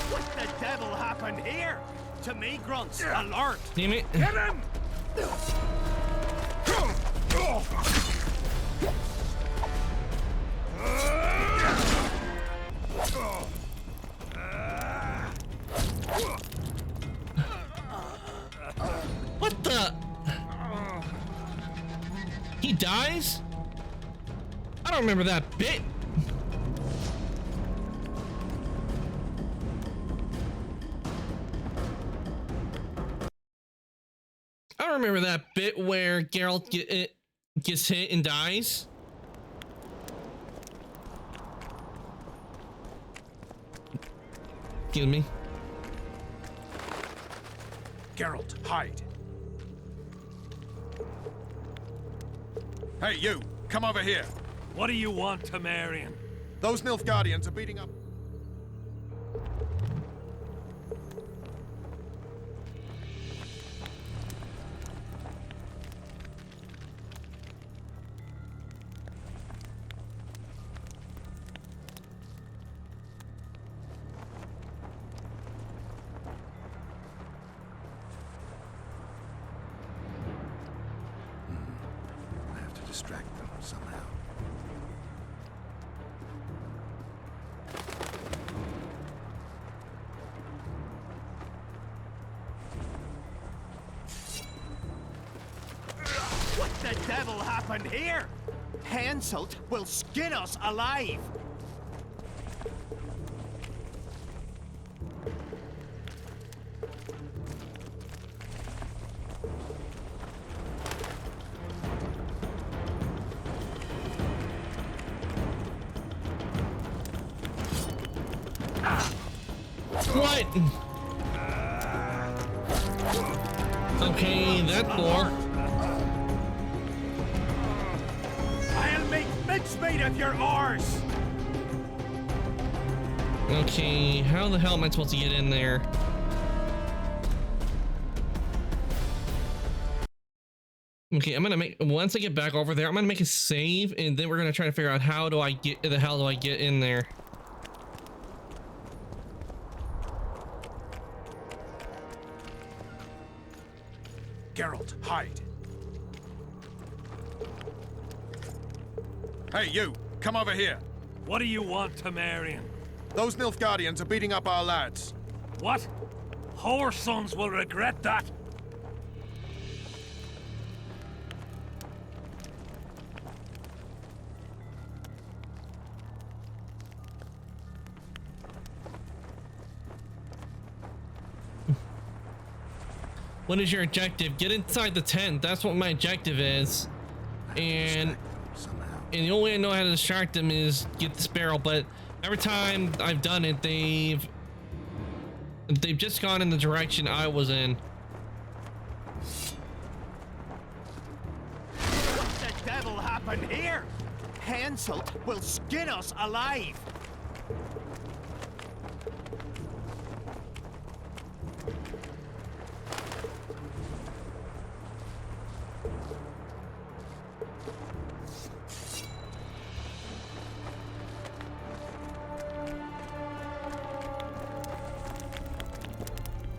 Speaker 10: What the devil happened here? To me, grunts. Alert!
Speaker 1: Damn it.
Speaker 10: Get him!
Speaker 1: What the? He dies? I don't remember that bit. I don't remember that bit where Geralt gets hit and dies. Excuse me.
Speaker 6: Geralt, hide.
Speaker 16: Hey, you! Come over here!
Speaker 19: What do you want, Temerian?
Speaker 16: Those Nilfgaardians are beating up...
Speaker 8: I have to distract them somehow.
Speaker 10: What the devil happened here? Henselt will skin us alive.
Speaker 1: What? Okay, that door.
Speaker 10: I'll make mincemeat of your oars.
Speaker 1: Okay, how the hell am I supposed to get in there? Okay, I'm gonna make, once I get back over there, I'm gonna make a save, and then we're gonna try to figure out how do I get, the hell do I get in there?
Speaker 6: Geralt, hide.
Speaker 16: Hey, you! Come over here!
Speaker 19: What do you want, Temerian?
Speaker 16: Those Nilfgaardians are beating up our lads.
Speaker 19: What? Our sons will regret that.
Speaker 1: What is your objective? Get inside the tent. That's what my objective is. And the only way I know how to distract them is get this barrel. But every time I've done it, they've just gone in the direction I was in.
Speaker 2: What the devil happened here? Henselt will skin us alive.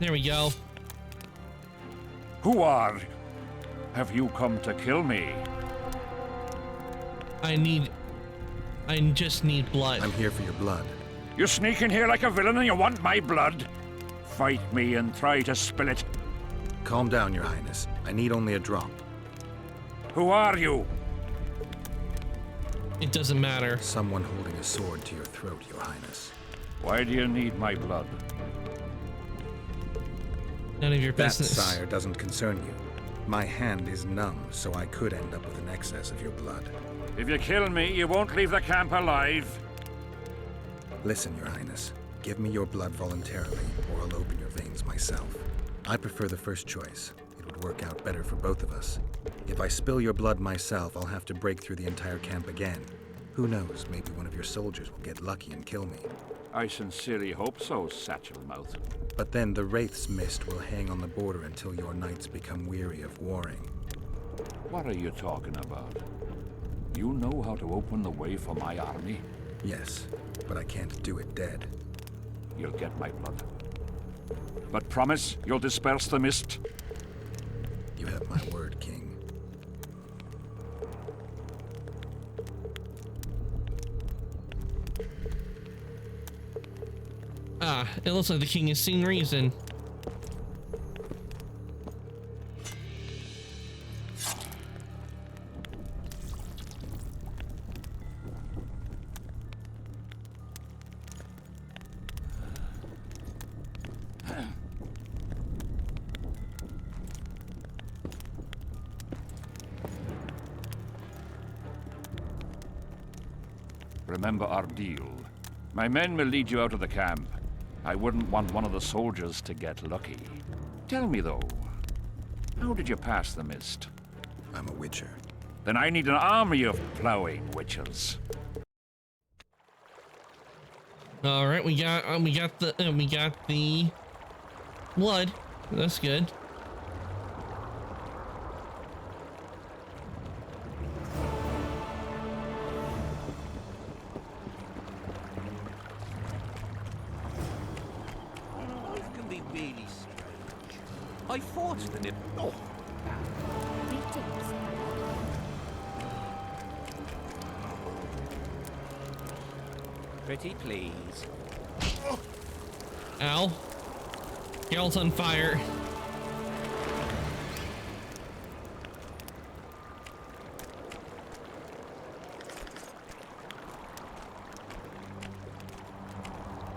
Speaker 1: There we go.
Speaker 12: Who are? Have you come to kill me?
Speaker 1: I just need blood.
Speaker 8: I'm here for your blood.
Speaker 12: You sneak in here like a villain and you want my blood? Fight me and try to spill it.
Speaker 8: Calm down, Your Highness. I need only a drop.
Speaker 12: Who are you?
Speaker 1: It doesn't matter.
Speaker 8: Someone holding a sword to your throat, Your Highness.
Speaker 12: Why do you need my blood?
Speaker 1: None of your
Speaker 8: That,
Speaker 1: business.
Speaker 8: sire, doesn't concern you. My hand is numb, so I could end up with an excess of your blood.
Speaker 12: If you kill me, you won't leave the camp alive.
Speaker 8: Listen, Your Highness. Give me your blood voluntarily, or I'll open your veins myself. I prefer the first choice. It would work out better for both of us. If I spill your blood myself, I'll have to break through the entire camp again. Who knows, maybe one of your soldiers will get lucky and kill me.
Speaker 12: I sincerely hope so, Satchelmouth.
Speaker 8: But then the Wraith's mist will hang on the border until your knights become weary of warring.
Speaker 12: What are you talking about? You know how to open the way for my army?
Speaker 8: Yes, but I can't do it dead.
Speaker 12: You'll get my blood. But promise you'll disperse the mist?
Speaker 8: You have my word, King.
Speaker 1: Ah, it looks like the king is seeing reason.
Speaker 12: Remember our deal. My men will lead you out of the camp. I wouldn't want one of the soldiers to get lucky. Tell me, though, how did you pass the mist?
Speaker 8: I'm a witcher.
Speaker 12: Then I need an army of plowing witchers.
Speaker 1: All right, we got the blood. That's good.
Speaker 10: Life can be really strange. I fought the nip. Oh. Pretty please.
Speaker 1: Ow. Geralt's on fire.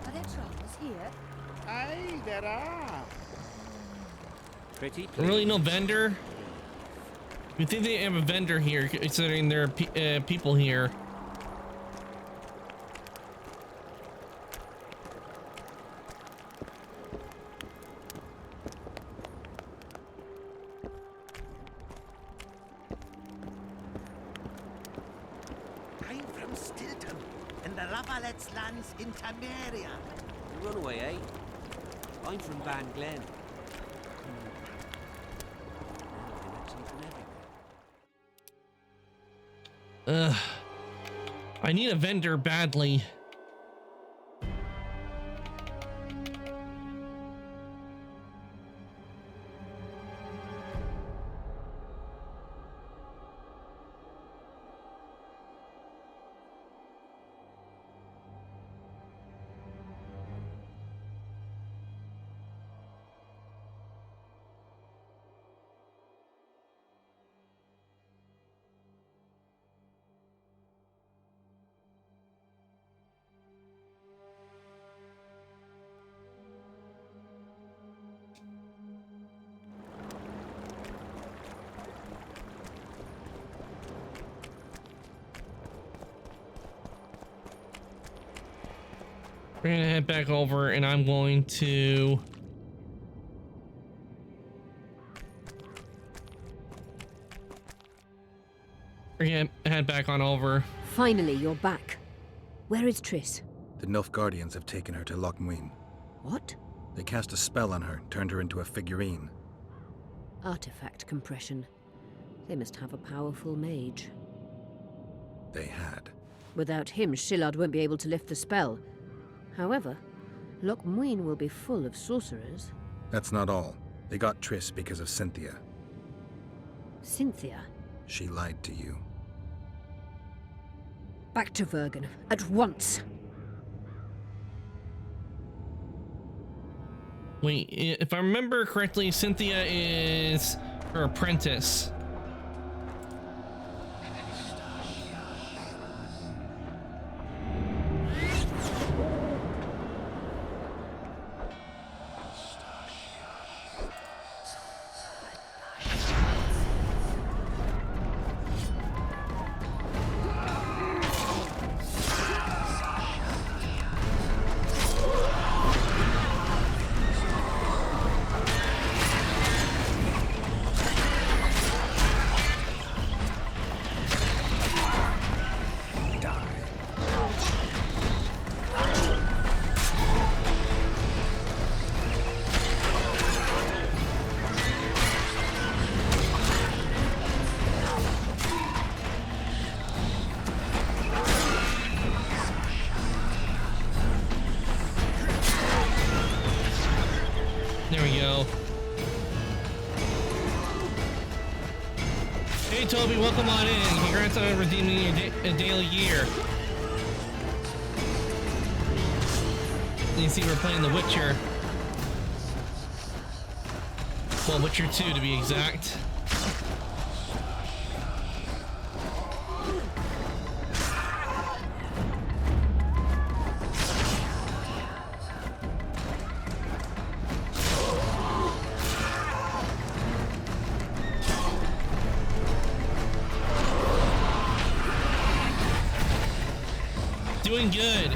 Speaker 17: Are there troubles here?
Speaker 10: Aye, there are. Pretty please.
Speaker 1: Really, no vendor? You think they have a vendor here, considering there are people here?
Speaker 10: I'm from Stilton, and the Lavallette's lands in Temeria. Run away, eh? I'm from Van Glen. I'm actually from everywhere.
Speaker 1: Ugh. I need a vendor badly. We're gonna head back over, and I'm going to. We're gonna head back on over.
Speaker 15: Finally, you're back. Where is Triss?
Speaker 8: The Nilfgaardians have taken her to Loch Muin.
Speaker 15: What?
Speaker 8: They cast a spell on her, turned her into a figurine.
Speaker 15: Artifact compression. They must have a powerful mage.
Speaker 8: They had.
Speaker 15: Without him, Shillard won't be able to lift the spell. However, Loch Muin will be full of sorcerers.
Speaker 8: That's not all. They got Triss because of Cynthia.
Speaker 15: Cynthia?
Speaker 8: She lied to you.
Speaker 15: Back to Vergen, at once!
Speaker 1: Wait, if I remember correctly, Cynthia is her apprentice. There we go. Hey Toby, welcome on in. Congrats on redeeming your daily year. You see we're playing The Witcher. Well, Witcher 2 to be exact. Doing good.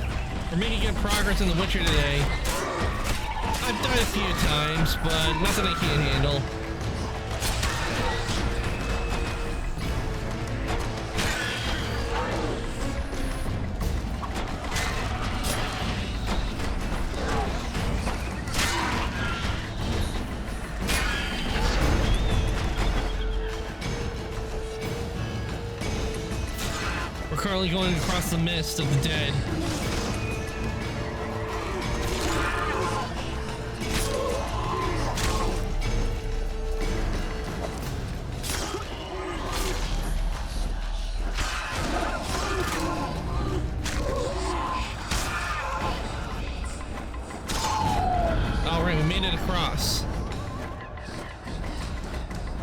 Speaker 1: We're making good progress in The Witcher today. I've died a few times, but nothing I can't handle. We're currently going across the mist of the dead. Alright, we made it across.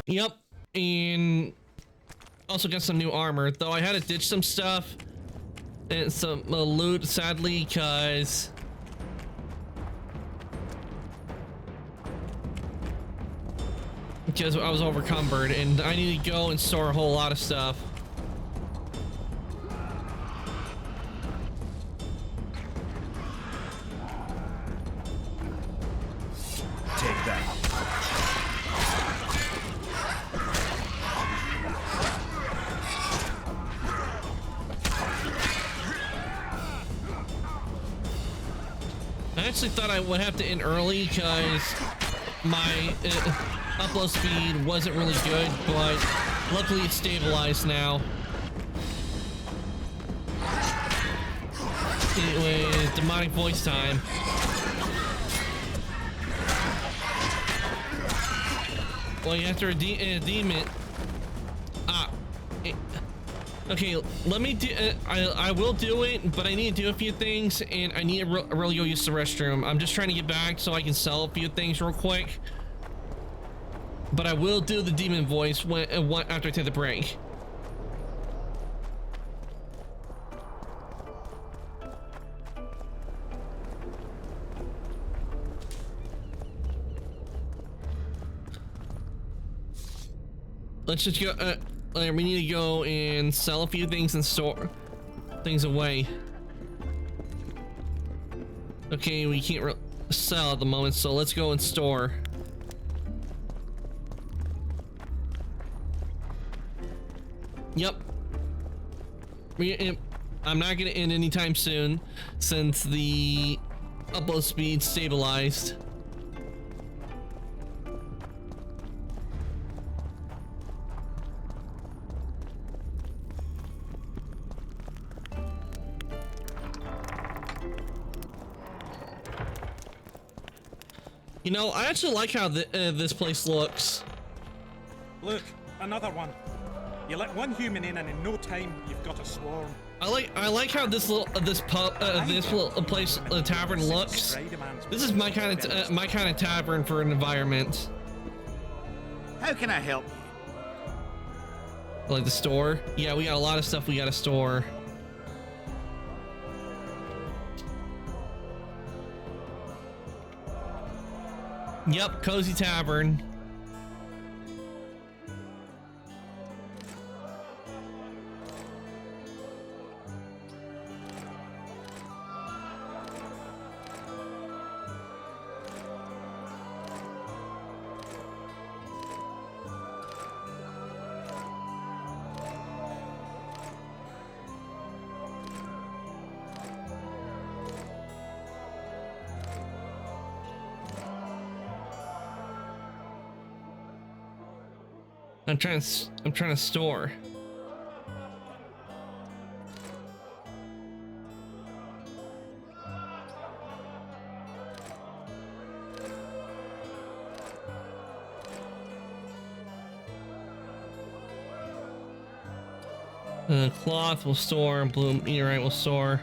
Speaker 1: Yep, and also got some new armor, though I had to ditch some stuff and some loot, sadly, because I was overcumbered and I need to go and store a whole lot of stuff.
Speaker 16: Take that.
Speaker 1: I actually thought I would have to end early because my upload speed wasn't really good, but luckily it's stabilized now. Anyway, demonic voice time. Well, you have to redeem it. Okay, let me do. I will do it, but I need to do a few things, and I need to really go use the restroom. I'm just trying to get back so I can sell a few things real quick. But I will do the demon voice after I take the break. Let's just go. We need to go and sell a few things and store things away. Okay, we can't sell at the moment, so let's go and store. Yep. I'm not gonna end anytime soon since the upload speed stabilized. You know, I actually like how this place looks.
Speaker 14: Look, another one. You let one human in, and in no time, you've got a swarm.
Speaker 1: I like how this little place tavern looks. This is my kind of tavern for an environment.
Speaker 10: How can I help you?
Speaker 1: Like the store. Yeah, we got a lot of stuff we got to store. Yep, cozy tavern. I'm trying to store. Cloth will store, blue meteorite will store.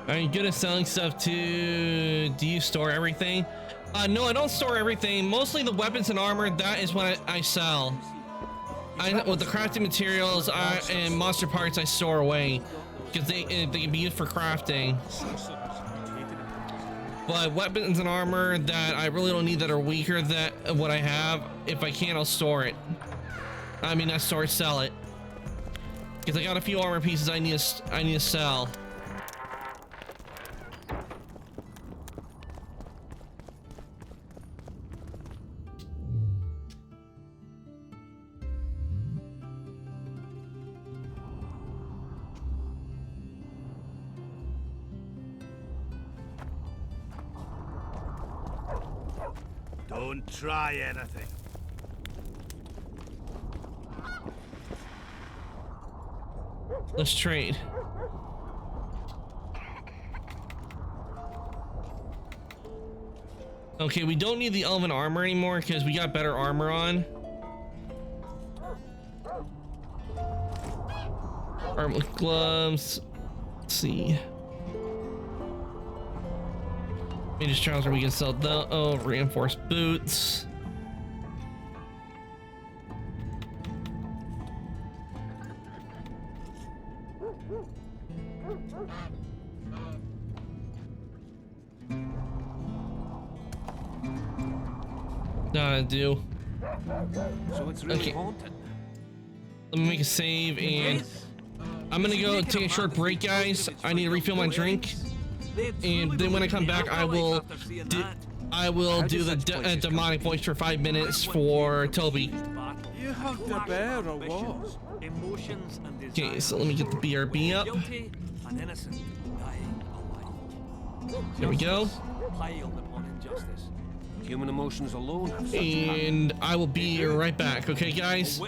Speaker 1: Are you good at selling stuff too? Do you store everything? No, I don't store everything. Mostly the weapons and armor, that is what I sell. With the crafting materials and monster parts, I store away because they can be used for crafting. But weapons and armor that I really don't need, that are weaker than what I have, if I can, I'll store it. I mean, not store it, sell it. Because I got a few armor pieces I need to sell.
Speaker 10: Don't try anything.
Speaker 1: Let's trade. Okay, we don't need the elven armor anymore because we got better armor on. Armor with gloves. Let's see. Mage's trouser, we can sell the reinforced boots. That'll do.
Speaker 3: So it's really haunted.
Speaker 1: Let me make a save, and I'm gonna go take a short break, guys. I need to refill my drink, and then when I come back, I will do the demonic voice for 5 minutes for Toby.
Speaker 19: You hugged a bear or what? Emotions and
Speaker 1: Okay, so let me get the BRB up.
Speaker 19: Guilty and innocent dying alike.
Speaker 1: There we go.
Speaker 19: Piled upon injustice.
Speaker 3: Human emotions alone have such
Speaker 1: And I will be right back, okay, guys?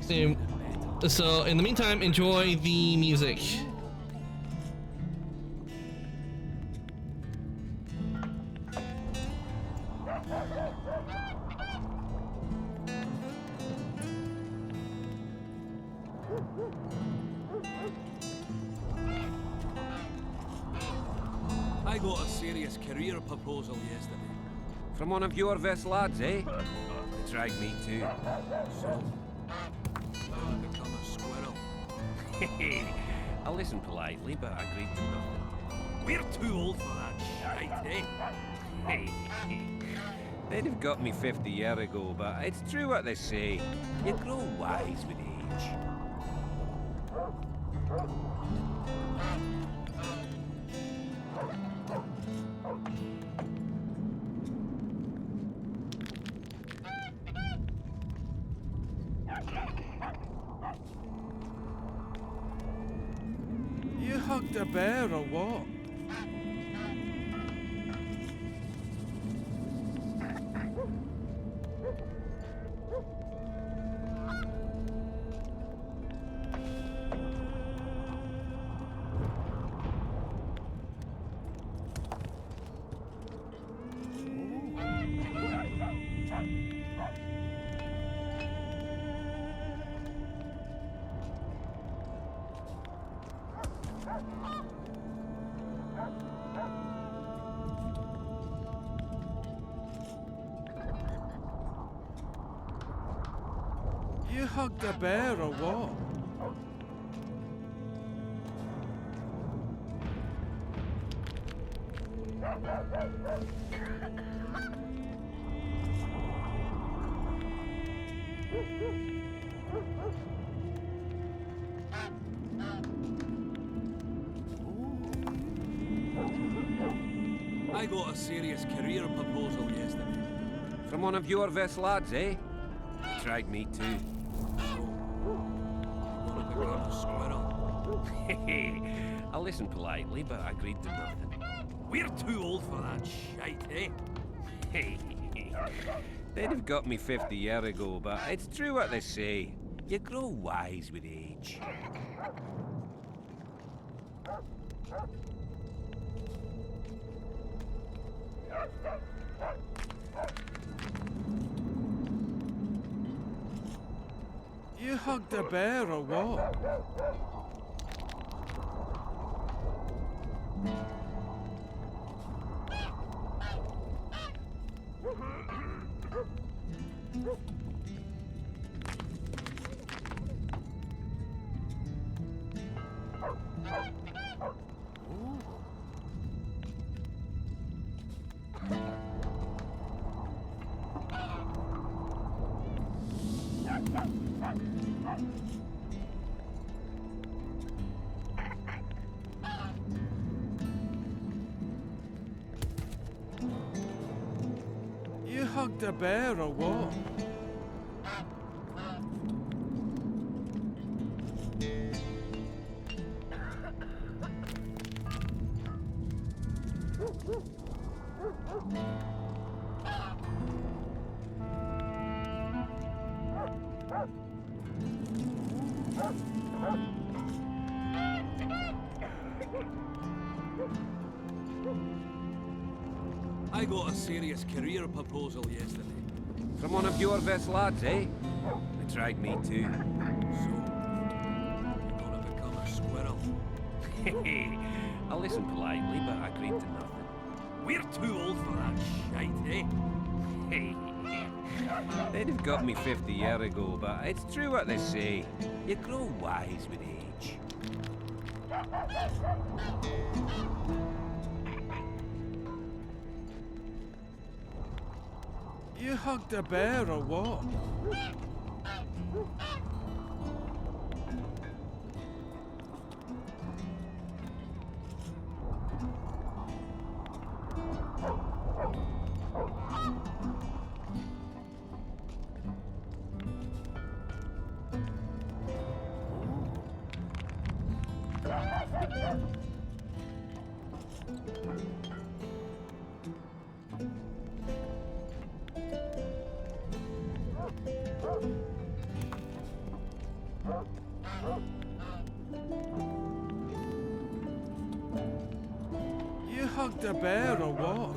Speaker 1: And so, in the meantime, enjoy the music.
Speaker 19: I got a serious career proposal yesterday.
Speaker 3: From one of your vest lads, eh? They tried me too.
Speaker 19: So, now I become a squirrel.
Speaker 3: I listened politely, but I agreed to nothing.
Speaker 19: We're too old for that shite, eh?
Speaker 3: They'd have got me 50 years ago, but it's true what they say. You grow wise with age.
Speaker 18: You hugged a bear or what? You hugged a bear or what?
Speaker 19: I got a serious career proposal yesterday.
Speaker 3: From one of your vest lads, eh? Tried me too.
Speaker 19: Gonna become a squirrel.
Speaker 3: I listened politely, but I agreed to nothing.
Speaker 19: We're too old for that shite, eh?
Speaker 3: They'd have got me 50 years ago, but it's true what they say. You grow wise with age.
Speaker 18: You hugged a bear or what? You hugged a bear or what?
Speaker 19: I got a serious career proposal yesterday.
Speaker 3: From one of your vest lads, eh? They tried me too.
Speaker 19: So, you're gonna become a squirrel.
Speaker 3: I listened politely, but I agreed to nothing.
Speaker 19: We're too old for that shite, eh?
Speaker 3: They'd have got me 50 years ago, but it's true what they say. You grow wise with age.
Speaker 18: You hugged a bear or what? You hugged a bear or what?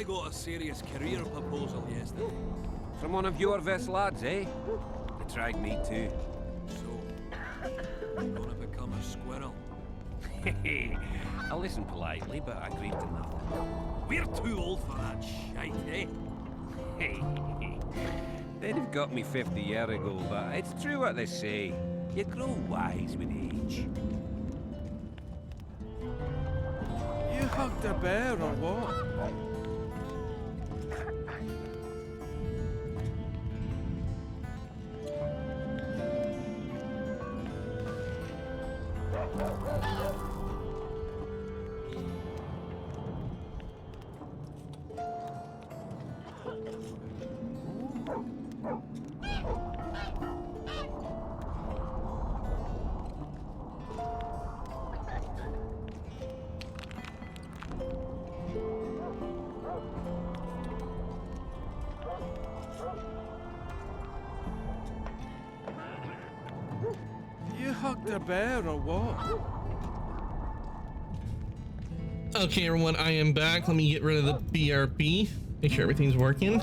Speaker 19: I got a serious career proposal yesterday.
Speaker 3: From one of your Vest lads, eh? They tried me too.
Speaker 19: So, you're gonna become a squirrel?
Speaker 3: I listened politely, but I agreed to nothing.
Speaker 19: We're too old for that shite, eh?
Speaker 3: They'd have got me 50 years ago, but it's true what they say. You grow wise with age.
Speaker 18: You hugged a bear or what? You hugged a bear or what?
Speaker 1: Okay, everyone, I am back. Let me get rid of the BRB. Make sure everything's working.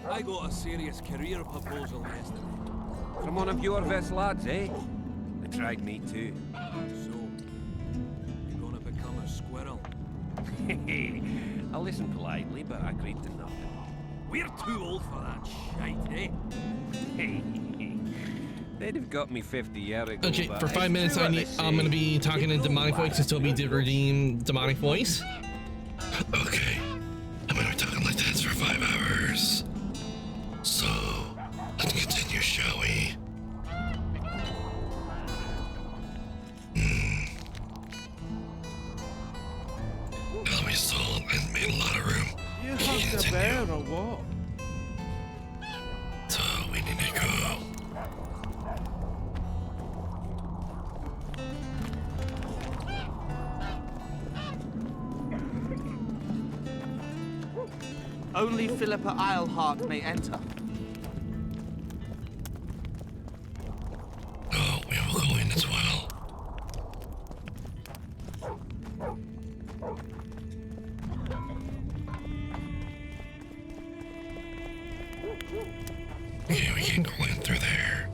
Speaker 19: I got a serious career proposal yesterday.
Speaker 3: From one of your Vest lads, eh? They tried me too.
Speaker 19: So, you're gonna become a squirrel?
Speaker 3: I listened politely, but I agreed to nothing.
Speaker 19: We're too old for that shite, eh?
Speaker 3: They'd have got me 50 years ago.
Speaker 1: Okay,
Speaker 3: but
Speaker 1: for 5
Speaker 3: it's
Speaker 1: minutes,
Speaker 3: true what they
Speaker 1: I'm gonna be talking in demonic voice until we did redeem demonic voice. Okay, I'm gonna be talking like this for 5 hours. So, let's continue, shall we? Now that we sold and made a lot of room.
Speaker 18: You hugged a bear or what?
Speaker 1: So, we need to go.
Speaker 21: Only Philippa Eilhart may enter.
Speaker 1: Oh, we will go in as well. Okay, we can go in through there.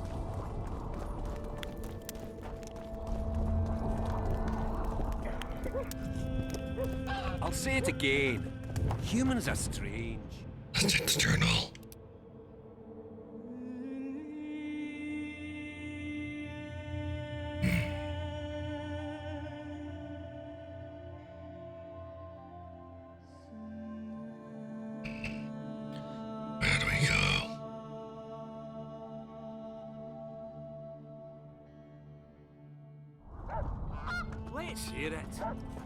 Speaker 3: I'll say it again. Humans are strange.
Speaker 1: Let's check the journal. Where do we go?
Speaker 3: Let's hear it.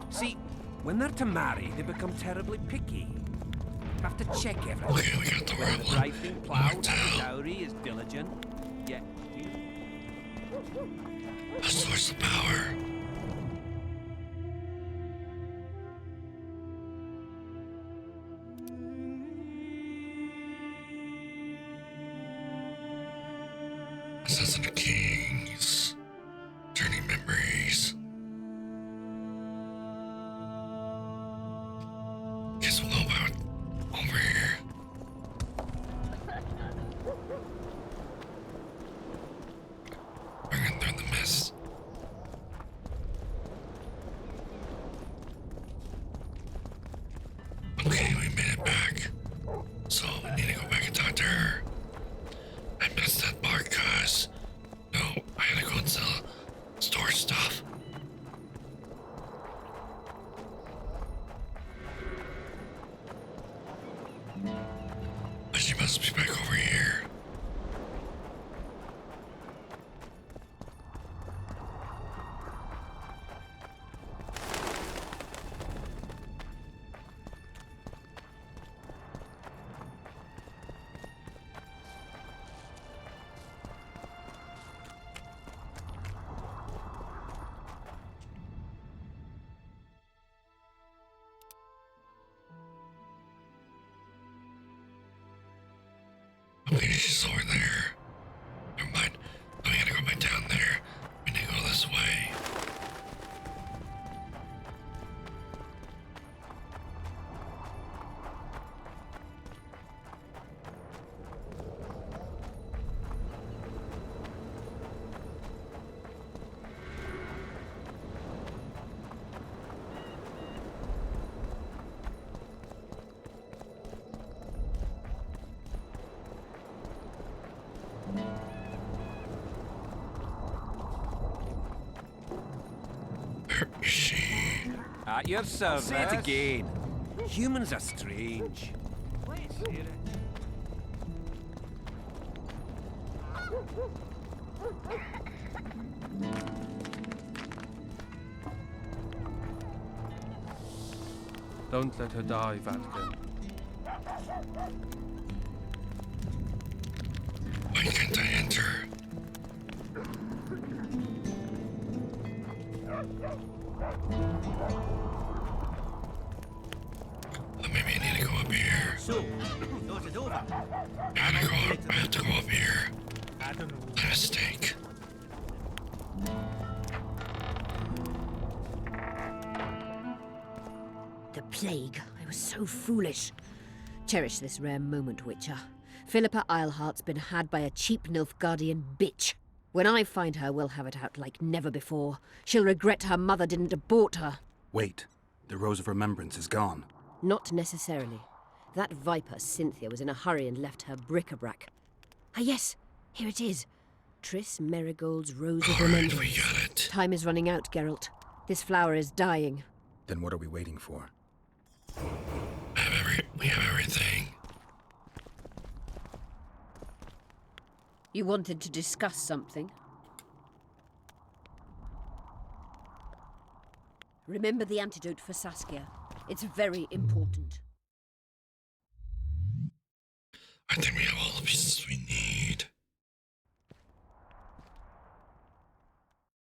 Speaker 3: See, when they're to marry, they become terribly picky. Have to check everything.
Speaker 1: Okay, we got the
Speaker 3: Whether
Speaker 1: right
Speaker 3: the
Speaker 1: one.
Speaker 3: bride's been plowed, the dowry is diligent. Yet
Speaker 1: A source of power. Assassin of Kings. Turning memories. Guess we'll go about over here. Bringing through the mist. Okay, she's over there. Never mind. Oh, we gotta go back down there. We need to go this way.
Speaker 3: At your service. Say it again. Humans are strange.
Speaker 4: Don't let her die, Vatican.
Speaker 1: Why can't I enter? Oh, maybe I need to go up here.
Speaker 10: So, thought it over.
Speaker 1: I have to go up here.
Speaker 14: I don't know.
Speaker 1: My mistake.
Speaker 15: The plague. I was so foolish. Cherish this rare moment, Witcher. Philippa Eilhart's been had by a cheap Nilfgaardian bitch. When I find her, we'll have it out like never before. She'll regret her mother didn't abort her.
Speaker 6: Wait. The Rose of Remembrance is gone.
Speaker 15: Not necessarily. That viper, Cynthia, was in a hurry and left her bric-a-brac. Ah yes, here it is. Triss Merigold's Rose of Remembrance.
Speaker 1: We got it.
Speaker 15: Time is running out, Geralt. This flower is dying.
Speaker 8: Then what are we waiting for?
Speaker 1: We have everything.
Speaker 15: You wanted to discuss something? Remember the antidote for Saskia. It's very important.
Speaker 1: I think we have all the pieces we need.